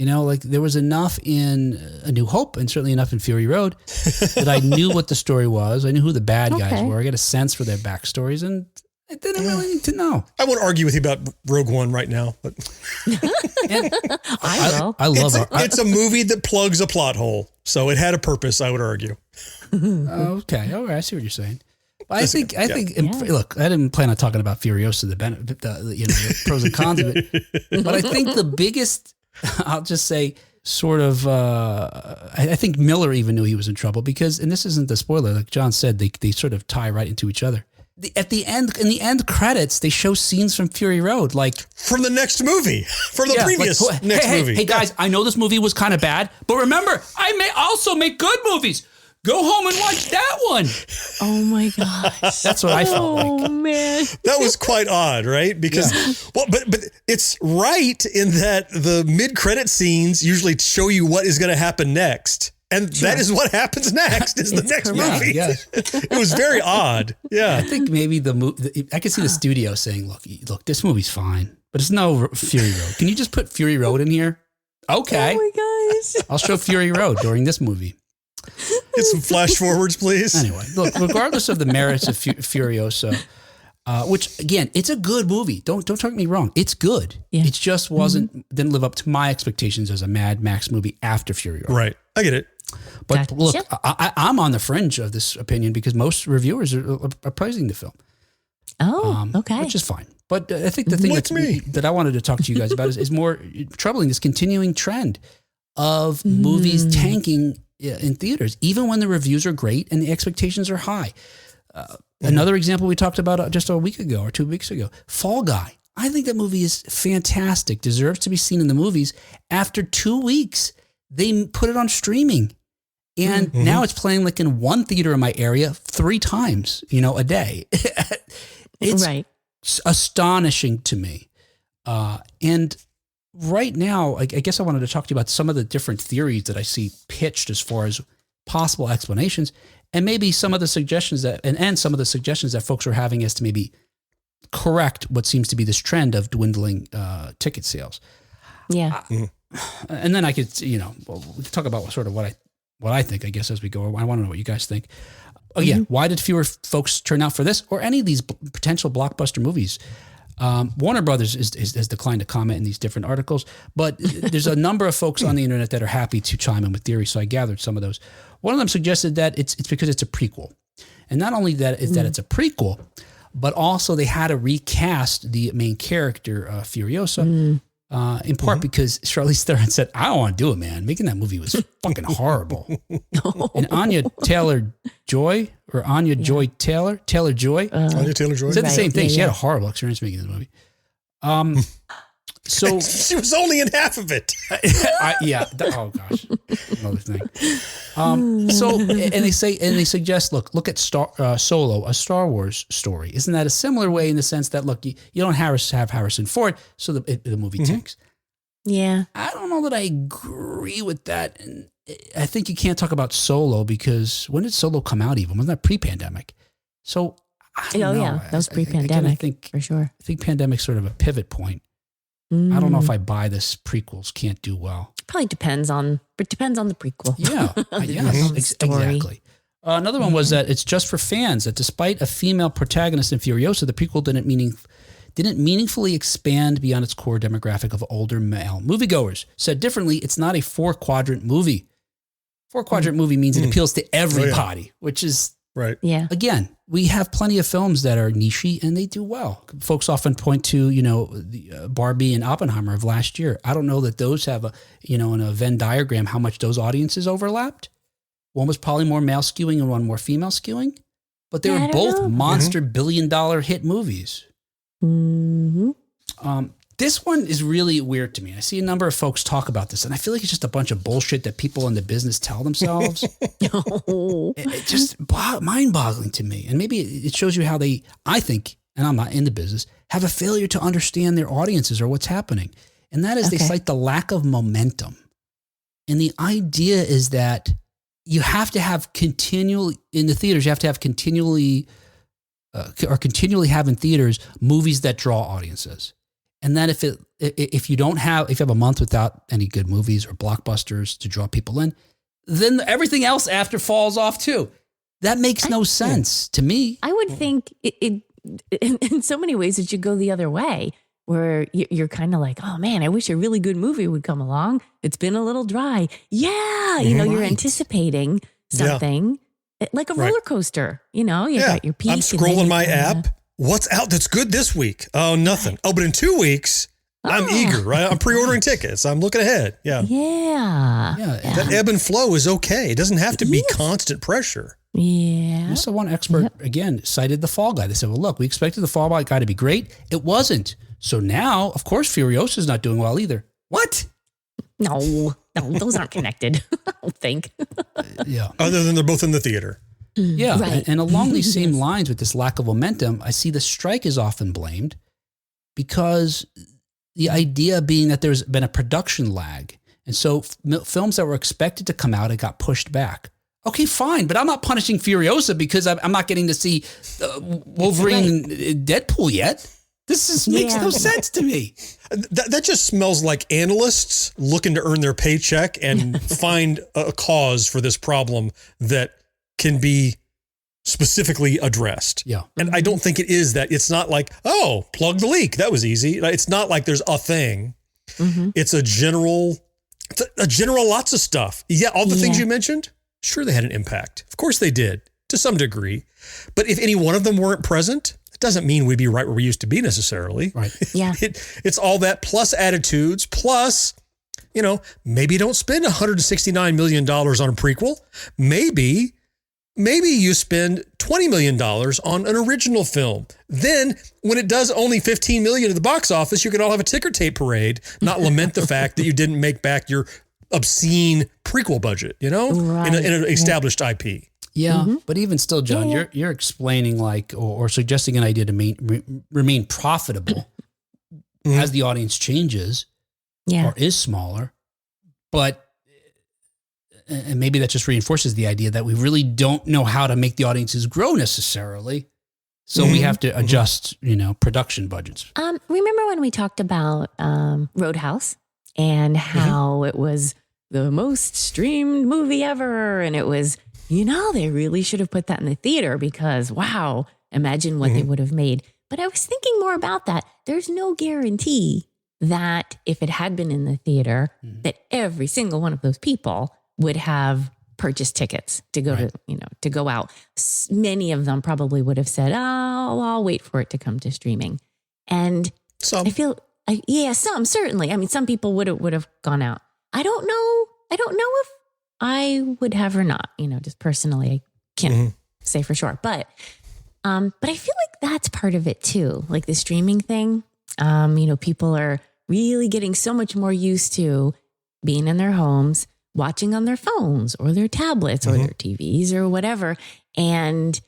Like there was enough in A New Hope and certainly enough in Fury Road that I knew what the story was. I knew who the bad guys were. I got a sense for their backstories, and I didn't really need to know. I won't argue with you about Rogue One right now, but I love it. It's a movie that plugs a plot hole, so it had a purpose, I would argue. Okay, all right, I see what you're saying. I think. Look, I didn't plan on talking about Furiosa, the pros and cons of it, but I think the biggest, I'll just say, sort of, I think Miller even knew he was in trouble because, and this isn't the spoiler, like John said, they sort of tie right into each other. At the end, in the end credits, they show scenes from Fury Road, like from the next movie, from the previous movie. Hey, guys, I know this movie was kind of bad, but remember, I may also make good movies. Go home and watch that one. Oh my gosh. That's what I felt like. Oh man. That was quite odd, right? Because, but it's right in that the mid-credit scenes usually show you what is going to happen next. And that is what happens next, is the next correct. movie. Yeah. It was very odd. Yeah. I think maybe I could see the studio saying, look, this movie's fine, but it's no Fury Road. Can you just put Fury Road in here? Okay. Oh my gosh. I'll show Fury Road during this movie. Get some flash forwards, please. Anyway, look, regardless of the merits of Furiosa, which again, it's a good movie. Don't talk me wrong. It's good. Yeah. It just didn't live up to my expectations as a Mad Max movie after Fury Road. Right. I get it. But Gotcha. look, I'm on the fringe of this opinion because most reviewers are praising the film. Oh, okay. Which is fine. But I think the thing that I wanted to talk to you guys about is more troubling, this continuing trend of movies tanking in theaters, even when the reviews are great and the expectations are high. Another example we talked about just a week ago or 2 weeks ago, Fall Guy. I think that movie is fantastic, deserves to be seen in the movies. After 2 weeks, they put it on streaming. And now it's playing like in one theater in my area 3 times, a day. It's right. astonishing to me. And right now, I guess I wanted to talk to you about some of the different theories that I see pitched as far as possible explanations, and maybe some of the suggestions and some of the suggestions that folks are having as to maybe correct what seems to be this trend of dwindling ticket sales. Yeah. And then I could, we could talk about sort of what I think, I guess, as we go. I want to know what you guys think. Again, why did fewer folks turn out for this or any of these potential blockbuster movies? Warner Brothers has declined to comment in these different articles, but there's a number of folks on the internet that are happy to chime in with theories. So I gathered some of those. One of them suggested that it's because it's a prequel, and not only that is that it's a prequel, but also they had to recast the main character, Furiosa, in part because Charlize Theron said, "I don't want to do it, man. Making that movie was fucking horrible." And Anya Taylor-Joy or Anya Joy Taylor, Taylor-Joy, Anya Taylor-Joy said the same thing. Yeah, She had a horrible experience making this movie. So she was only in half of it. oh gosh, another thing. So and they suggest look at Solo, a Star Wars story. Isn't that a similar way in the sense that look, you don't have Harrison Ford, so the movie tanks. Yeah. I don't know that I agree with that, and I think you can't talk about Solo because when did Solo come out? Even wasn't that pre-pandemic? So I don't know. Yeah, that was pre-pandemic. I think for sure. I think pandemic's sort of a pivot point. I don't know if I buy this prequels can't do well. Probably depends on the prequel. Yeah, exactly. Another one was that it's just for fans, that despite a female protagonist in Furiosa, the prequel didn't meaningfully expand beyond its core demographic of older male moviegoers. Said differently, it's not a 4-quadrant movie. 4-quadrant movie means it appeals to everybody, which is, right. Yeah. Again, we have plenty of films that are niche and they do well. Folks often point to, the Barbie and Oppenheimer of last year. I don't know that those have in a Venn diagram, how much those audiences overlapped. One was probably more male skewing and one more female skewing, but they were both monster billion-dollar hit movies. Mm-hmm. This one is really weird to me. I see a number of folks talk about this, and I feel like it's just a bunch of bullshit that people in the business tell themselves. It's just mind-boggling to me. And maybe it shows you how I think, and I'm not in the business, have a failure to understand their audiences or what's happening. And that is they cite the lack of momentum. And the idea is that you have to have continually have in theaters movies that draw audiences. And that if you have a month without any good movies or blockbusters to draw people in, then everything else after falls off too. That makes no sense to me. I would think it in so many ways it should go the other way, where you're kind of like, oh man, I wish a really good movie would come along. It's been a little dry. Yeah. You're anticipating something like a roller coaster, you got your peak. I'm scrolling my app. What's out that's good this week? Oh, nothing. Oh, but in 2 weeks, I'm eager, right? I'm pre-ordering tickets. I'm looking ahead. Yeah. That ebb and flow is okay. It doesn't have to be constant pressure. Yeah. So one expert, again, cited the Fall Guy. They said, well, look, we expected the Fall Guy to be great. It wasn't. So now, of course, Furiosa is not doing well either. What? No, No, those aren't connected, I don't think. Yeah. Other than they're both in the theater. Yeah. Right. And along these same lines with this lack of momentum, I see the strike is often blamed because the idea being that there's been a production lag. And so films that were expected to come out, it got pushed back. Okay, fine. But I'm not punishing Furiosa because I'm not getting to see Wolverine and Deadpool yet. This makes no sense to me. That just smells like analysts looking to earn their paycheck and find a cause for this problem that can be specifically addressed. Yeah. And I don't think it is that. It's not like, oh, plug the leak. That was easy. It's not like there's a thing. Mm-hmm. It's a general lots of stuff. Yeah, all the things you mentioned, sure, they had an impact. Of course they did, to some degree. But if any one of them weren't present, it doesn't mean we'd be right where we used to be necessarily. Right. Yeah. It's all that plus attitudes, plus, maybe don't spend $169 million on a prequel. Maybe you spend $20 million on an original film. Then when it does only $15 million at the box office, you can all have a ticker tape parade, not lament the fact that you didn't make back your obscene prequel budget, in an established IP. Yeah, but even still, John, you're explaining or suggesting an idea to remain profitable as the audience changes or is smaller. But and maybe that just reinforces the idea that we really don't know how to make the audiences grow necessarily. So we have to adjust, production budgets. Remember when we talked about Roadhouse and how it was the most streamed movie ever, and it was, they really should have put that in the theater because, wow, imagine what they would have made. But I was thinking more about that. There's no guarantee that if it had been in the theater, that every single one of those people would have purchased tickets to go to go out. Many of them probably would have said, "Oh, I'll wait for it to come to streaming." And some, I feel, some certainly. I mean, some people would have gone out. I don't know if I would have or not. Just personally, I can't say for sure. But I feel like that's part of it too. Like the streaming thing. People are really getting so much more used to being in their homes, watching on their phones or their tablets or their TVs or whatever. And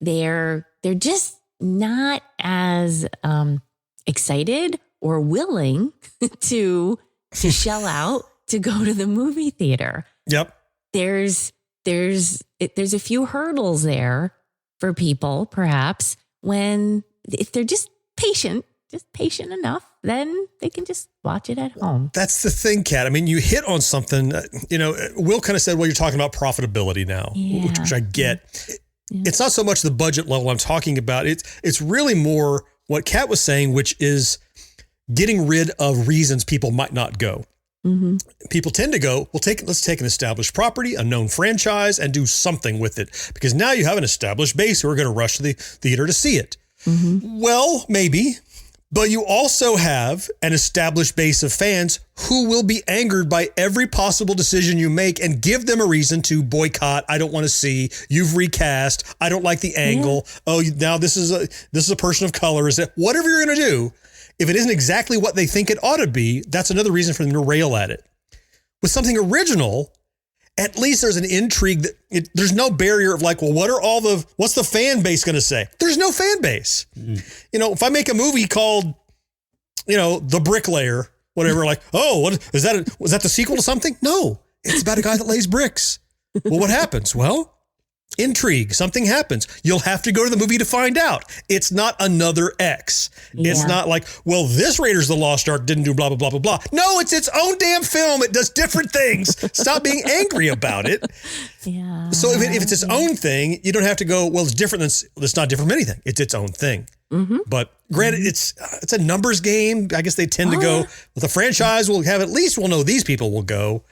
they're just not as excited or willing to shell out to go to the movie theater. Yep. There's a few hurdles there for people, perhaps, if they're just patient enough, then they can just watch it at home. That's the thing, Kat. I mean, you hit on something, Will kind of said, well, you're talking about profitability now, which I get. Yeah. It's not so much the budget level I'm talking about. It's really more what Kat was saying, which getting rid of reasons people might not go. Mm-hmm. People tend to go, let's take an established property, a known franchise, and do something with it. Because now you have an established base who are going to rush to the theater to see it. Mm-hmm. Well, maybe. But you also have an established base of fans who will be angered by every possible decision you make and give them a reason to boycott. I don't want to see. You've recast. I don't like the angle. Yeah. Oh, now this is a person of color. Is it whatever you're going to do? If it isn't exactly what they think it ought to be, that's another reason for them to rail at it. With something original, at least there's an intrigue there's no barrier of like, well, what's the fan base going to say? There's no fan base. Mm-hmm. If I make a movie called, The Bricklayer, whatever, like, oh, was that the sequel to something? No, it's about a guy that lays bricks. Well, what happens? Well, intrigue. Something happens. You'll have to go to the movie to find out. It's not another X. Yeah. It's not like, well, this Raiders of the Lost Ark didn't do blah, blah, blah, blah, blah. No, it's its own damn film. It does different things. Stop being angry about it. Yeah. So if it's its own thing, you don't have to go, well, it's not different from anything. It's its own thing. Mm-hmm. But granted, it's a numbers game. I guess they tend to go, well, the franchise will have, at least we'll know these people will go.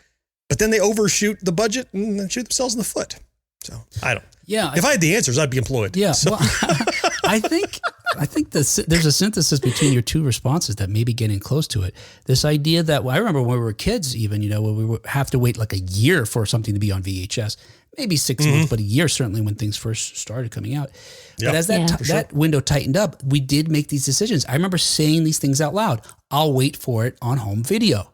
But then they overshoot the budget and shoot themselves in the foot. So I don't. Yeah. If I had the answers, I'd be employed. Yeah. So. Well, I think there's a synthesis between your two responses that may be getting close to it. This idea that I remember when we were kids, even when we would have to wait like a year for something to be on VHS, maybe 6 months, but a year certainly when things first started coming out. Yep. But as that window tightened up, we did make these decisions. I remember saying these things out loud. I'll wait for it on home video.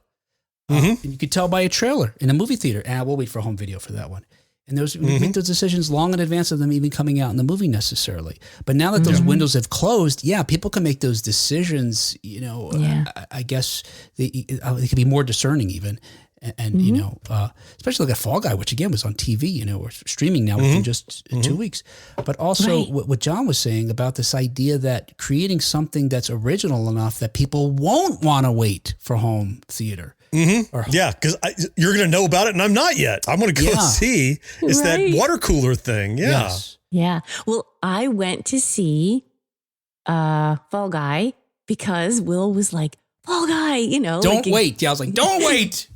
Mm-hmm. And you could tell by a trailer in a movie theater. We'll wait for home video for that one. And we make those decisions long in advance of them even coming out in the movie necessarily. But now that those windows have closed, people can make those decisions. I guess they can be more discerning even. And especially like a Fall Guy, which again was on TV, or streaming now within just 2 weeks. But also what John was saying about this idea that creating something that's original enough that people won't want to wait for home theater. Mm-hmm. Because you're going to know about it, and I'm not yet. I'm going to go see. It's that water cooler thing. Yeah. Yes. Yeah. Well, I went to see Fall Guy because Will was like, Fall Guy, Don't wait. Yeah, I was like, don't wait.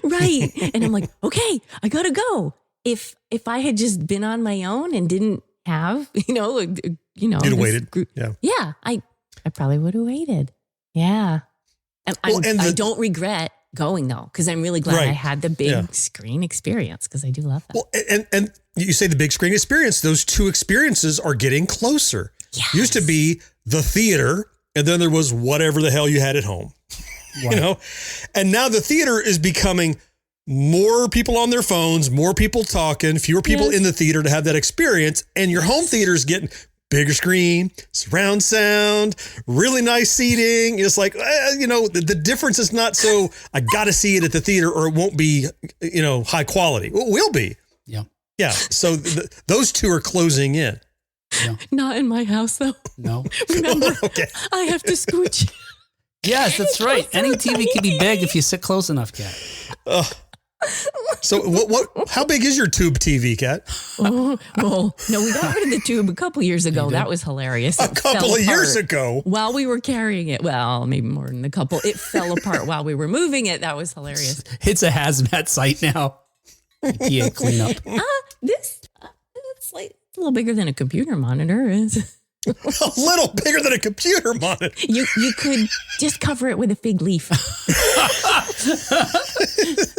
Right. And I'm like, okay, I got to go. If I had just been on my own and didn't have, you'd have waited. Yeah. I probably would have waited. Yeah. I don't regret going though, because I'm really glad I had the big screen experience because I do love that. Well, and you say the big screen experience, those two experiences are getting closer. Yes. Used to be the theater, and then there was whatever the hell you had at home. Right. And now the theater is becoming more people on their phones, more people talking, fewer people in the theater to have that experience. And your home theater is getting bigger screen, surround sound, really nice seating. It's like, the difference is not so I got to see it at the theater or it won't be, high quality. Well, it will be. Yeah. Yeah. So those two are closing in. Yeah. Not in my house though. No. Remember, I have to scooch. Yes, that's right. Any TV can be big if you sit close enough, Kat. So how big is your tube TV, Kat? No, we got rid of the tube a couple years ago. That was hilarious. A couple of years ago. While we were carrying it. Well, maybe more than a couple. It fell apart while we were moving it. That was hilarious. It's a hazmat site now. IKEA cleanup. It's like a little bigger than a computer monitor is. A little bigger than a computer monitor. You could just cover it with a fig leaf.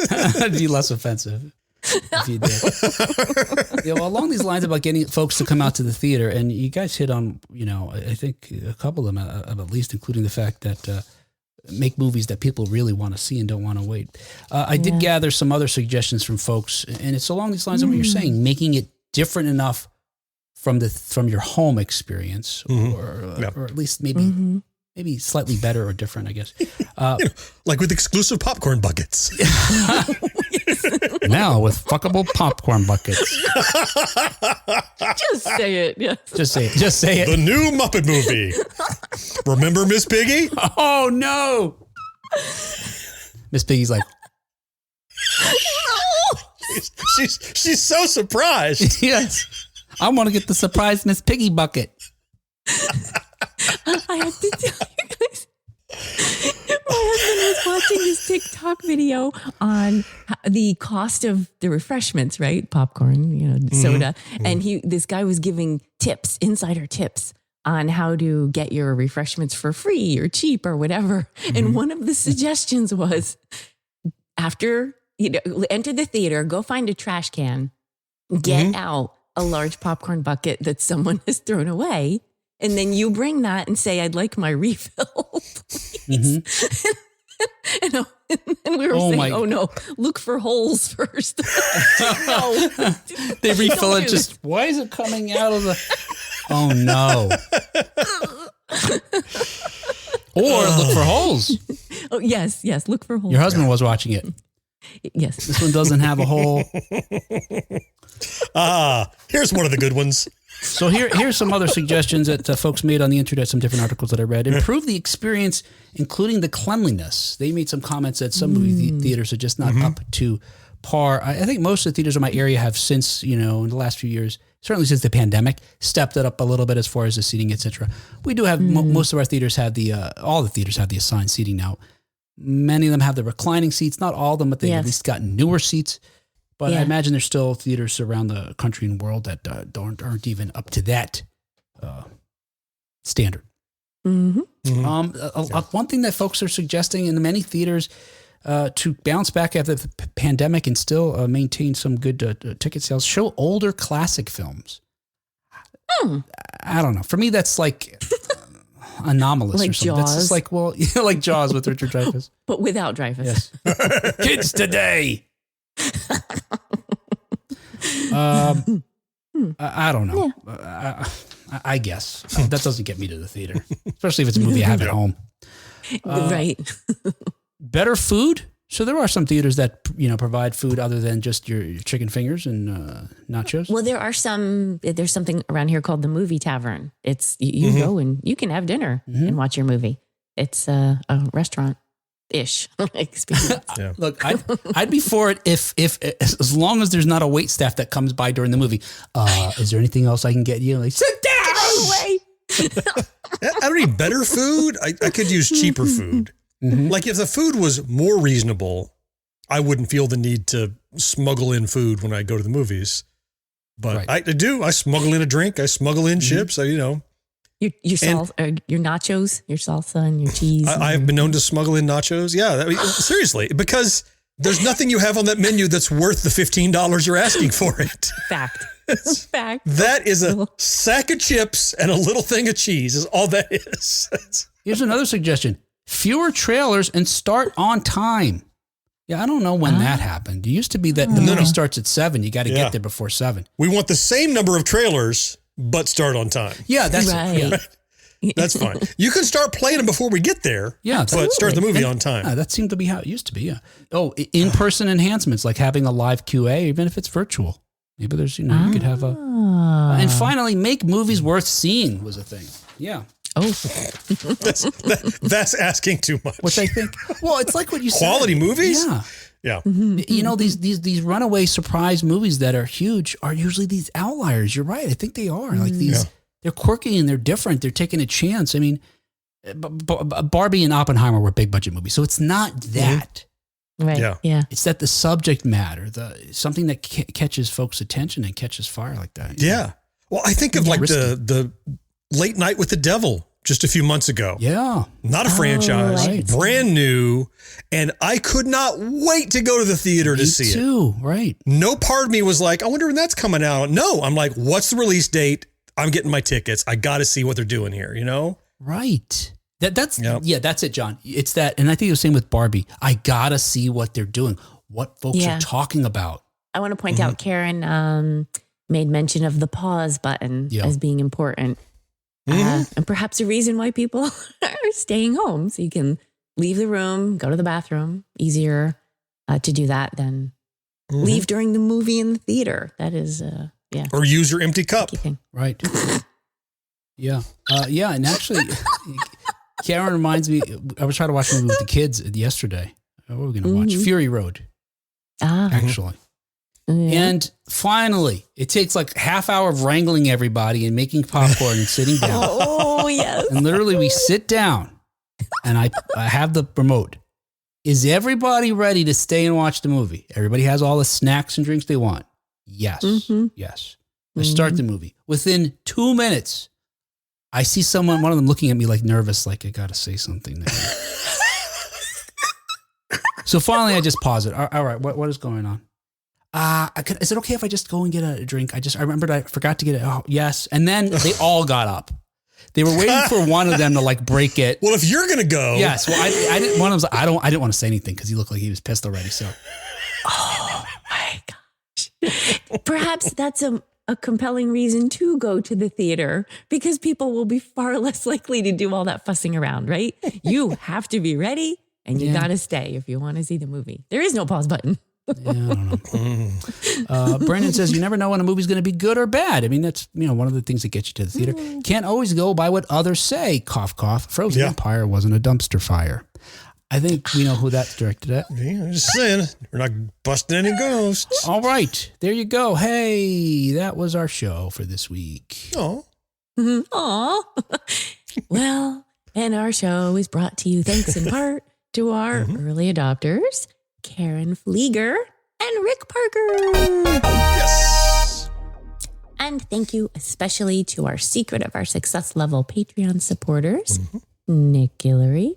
That'd be less offensive if you did. Along these lines about getting folks to come out to the theater, and you guys hit on, I think a couple of them, at least, including the fact that make movies that people really want to see and don't want to wait. I did gather some other suggestions from folks, and it's along these lines of what you're saying, making it different enough from your home experience, or at least maybe slightly better or different, I guess. Like with exclusive popcorn buckets. Now with fuckable popcorn buckets. Just say it. Yeah. Just say it. Just say it. The new Muppet movie. Remember Miss Piggy? Oh no. Miss Piggy's like, she's so surprised. Yes. I want to get the surprise Miss Piggy bucket. I have to tell you guys, my husband was watching this TikTok video on the cost of the refreshments, right? Popcorn, soda. And this guy was giving tips, insider tips on how to get your refreshments for free or cheap or whatever. And one of the suggestions was after, enter the theater, go find a trash can, get out a large popcorn bucket that someone has thrown away. And then you bring that and say, I'd like my refill, please. And we were saying, oh no, look for holes first. No. They refill it why is it coming out of the, oh no. Or look for holes. Oh, yes, look for holes. Your husband was watching it. Yes. This one doesn't have a hole. Here's one of the good ones. So here's some other suggestions that folks made on the internet, some different articles that I read. Improve the experience, including the cleanliness. They made some comments that some movie theaters are just not up to par. I think most of the theaters in my area have since, in the last few years, certainly since the pandemic, stepped it up a little bit as far as the seating, et cetera. We do have, most of our theaters have all the theaters have the assigned seating now. Many of them have the reclining seats, not all of them, but they've at least gotten newer seats. But I imagine there's still theaters around the country and world that aren't even up to that standard. One thing that folks are suggesting in many theaters to bounce back after the pandemic and still maintain some good ticket sales, show older classic films. I don't know. For me, that's like anomalous Like or something. That's Jaws. just like, well, yeah, like Jaws with Richard Dreyfuss. But without Dreyfuss. Yes. Kids today. I don't know. Yeah. I guess that doesn't get me to the theater, especially if it's a movie I have at home. Right. Better food. So there are some theaters that, provide food other than just your chicken fingers and nachos. Well, there's something around here called the Movie Tavern. It's, you go and you can have dinner and watch your movie. It's a restaurant-ish experience. Yeah. Look, I'd be for it if as long as there's not a wait staff that comes by during the movie. Is there anything else I can get you? Like, sit down. Away. I don't need better food. I could use cheaper food. Mm-hmm. Like if the food was more reasonable, I wouldn't feel the need to smuggle in food when I go to the movies. But Right. I do. I smuggle in a drink. I smuggle in chips. Your nachos, your salsa, and your cheese. I've been known to smuggle in nachos. Yeah, seriously, because there's nothing you have on that menu that's worth the $15 you're asking for it. Fact. Fact. That is a sack of chips and a little thing of cheese is all that is. Here's another suggestion. Fewer trailers and start on time. Yeah, I don't know when that happened. It used to be that the movie starts at 7. You got to get there before 7. We want the same number of trailers, but start on time. Yeah, that's Right. That's fine. You can start playing them before we get there. Yeah, but start the movie on time. that seemed to be how it used to be. Yeah. Oh, in-person enhancements like having a live QA, even if it's virtual. Maybe there's you could have a. And finally, make movies worth seeing was a thing. Yeah. Oh, That's asking too much. Which I think. Well, it's like what you said. Quality movies? Yeah. Yeah. These runaway surprise movies that are huge are usually these outliers. You're right. I think they are like these. Yeah. They're quirky and they're different. They're taking a chance. I mean, Barbie and Oppenheimer were big budget movies, so it's not that. right. Yeah. Yeah. It's that the subject matter, something that catches folks' attention and catches fire like that. Yeah. Well, I think of like the Late Night with the Devil just a few months ago. Yeah. Not a franchise, right. brand new. And I could not wait to go to the theater to Me see it. too. Right. No part of me was like, I wonder when that's coming out. No, I'm like, what's the release date? I'm getting my tickets. I got to see what they're doing here, Right. That's Yep. that's it, John. It's that, and I think it was the same with Barbie. I gotta see what they're doing, what folks are talking about. I want to point out Karen made mention of the pause button as being important. And perhaps a reason why people are staying home. So you can leave the room, go to the bathroom. Easier to do that than leave during the movie in the theater. That is, Or use your empty cup. Right. Yeah. And actually, Karen reminds me, I was trying to watch a movie with the kids yesterday. What were we going to watch? Fury Road. Actually. Yeah. And finally, it takes like half hour of wrangling everybody and making popcorn and sitting down. Oh, yes. And literally we sit down and I have the remote. Is everybody ready to stay and watch the movie? Everybody has all the snacks and drinks they want. Yes. Yes. I start the movie. Within 2 minutes, I see one of them looking at me like nervous, like I got to say something now. So finally I just pause it. All right. What is going on? Is it okay if I just go and get a drink? I remembered I forgot to get it. Oh, yes. And then they all got up. They were waiting for one of them to like break it. Well, if you're going to go. Yes. Well, I didn't, one of them was like, I didn't want to say anything because he looked like he was pissed already. So. Oh my gosh. Perhaps that's a compelling reason to go to the theater because people will be far less likely to do all that fussing around, right? You have to be ready and you got to stay if you want to see the movie. There is no pause button. Yeah, I don't know. Brandon says you never know when a movie's going to be good or bad. I mean, that's one of the things that gets you to the theater. Can't always go by what others say. Cough, cough. Frozen Empire wasn't a dumpster fire. I think we know who that's directed at. Yeah, I'm just saying, we're not busting any ghosts. All right, there you go. Hey, that was our show for this week. Oh, aw. Well, and our show is brought to you thanks in part to our early adopters, Karen Flieger and Rick Parker. yes. And thank you especially to our Secret of Our Success Level Patreon supporters, Nick Guillory,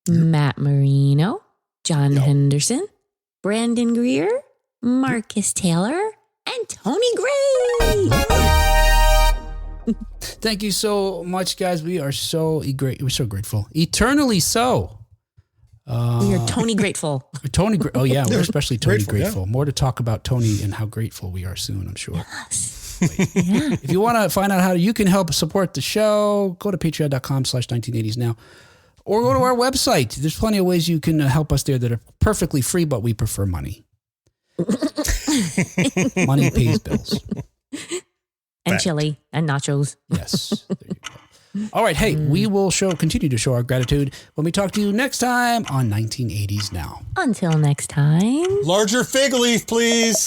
Matt Marino, John Henderson, Brandon Greer, Marcus Taylor, and Tony Gray. Thank you so much, guys. We are so great. We're so grateful. Eternally so. We are Tony grateful. Oh yeah, we're especially Tony grateful. Yeah. More to talk about Tony and how grateful we are soon, I'm sure. Yes. Yeah. If you want to find out how you can help support the show, go to patreon.com/1980s now. Or go to our website. There's plenty of ways you can help us there that are perfectly free, but we prefer money. Money pays bills. And chili and nachos. Yes. There you go. All right. Hey, we will continue to show our gratitude when we talk to you next time on 1980s Now. Until next time. Larger fig leaf, please.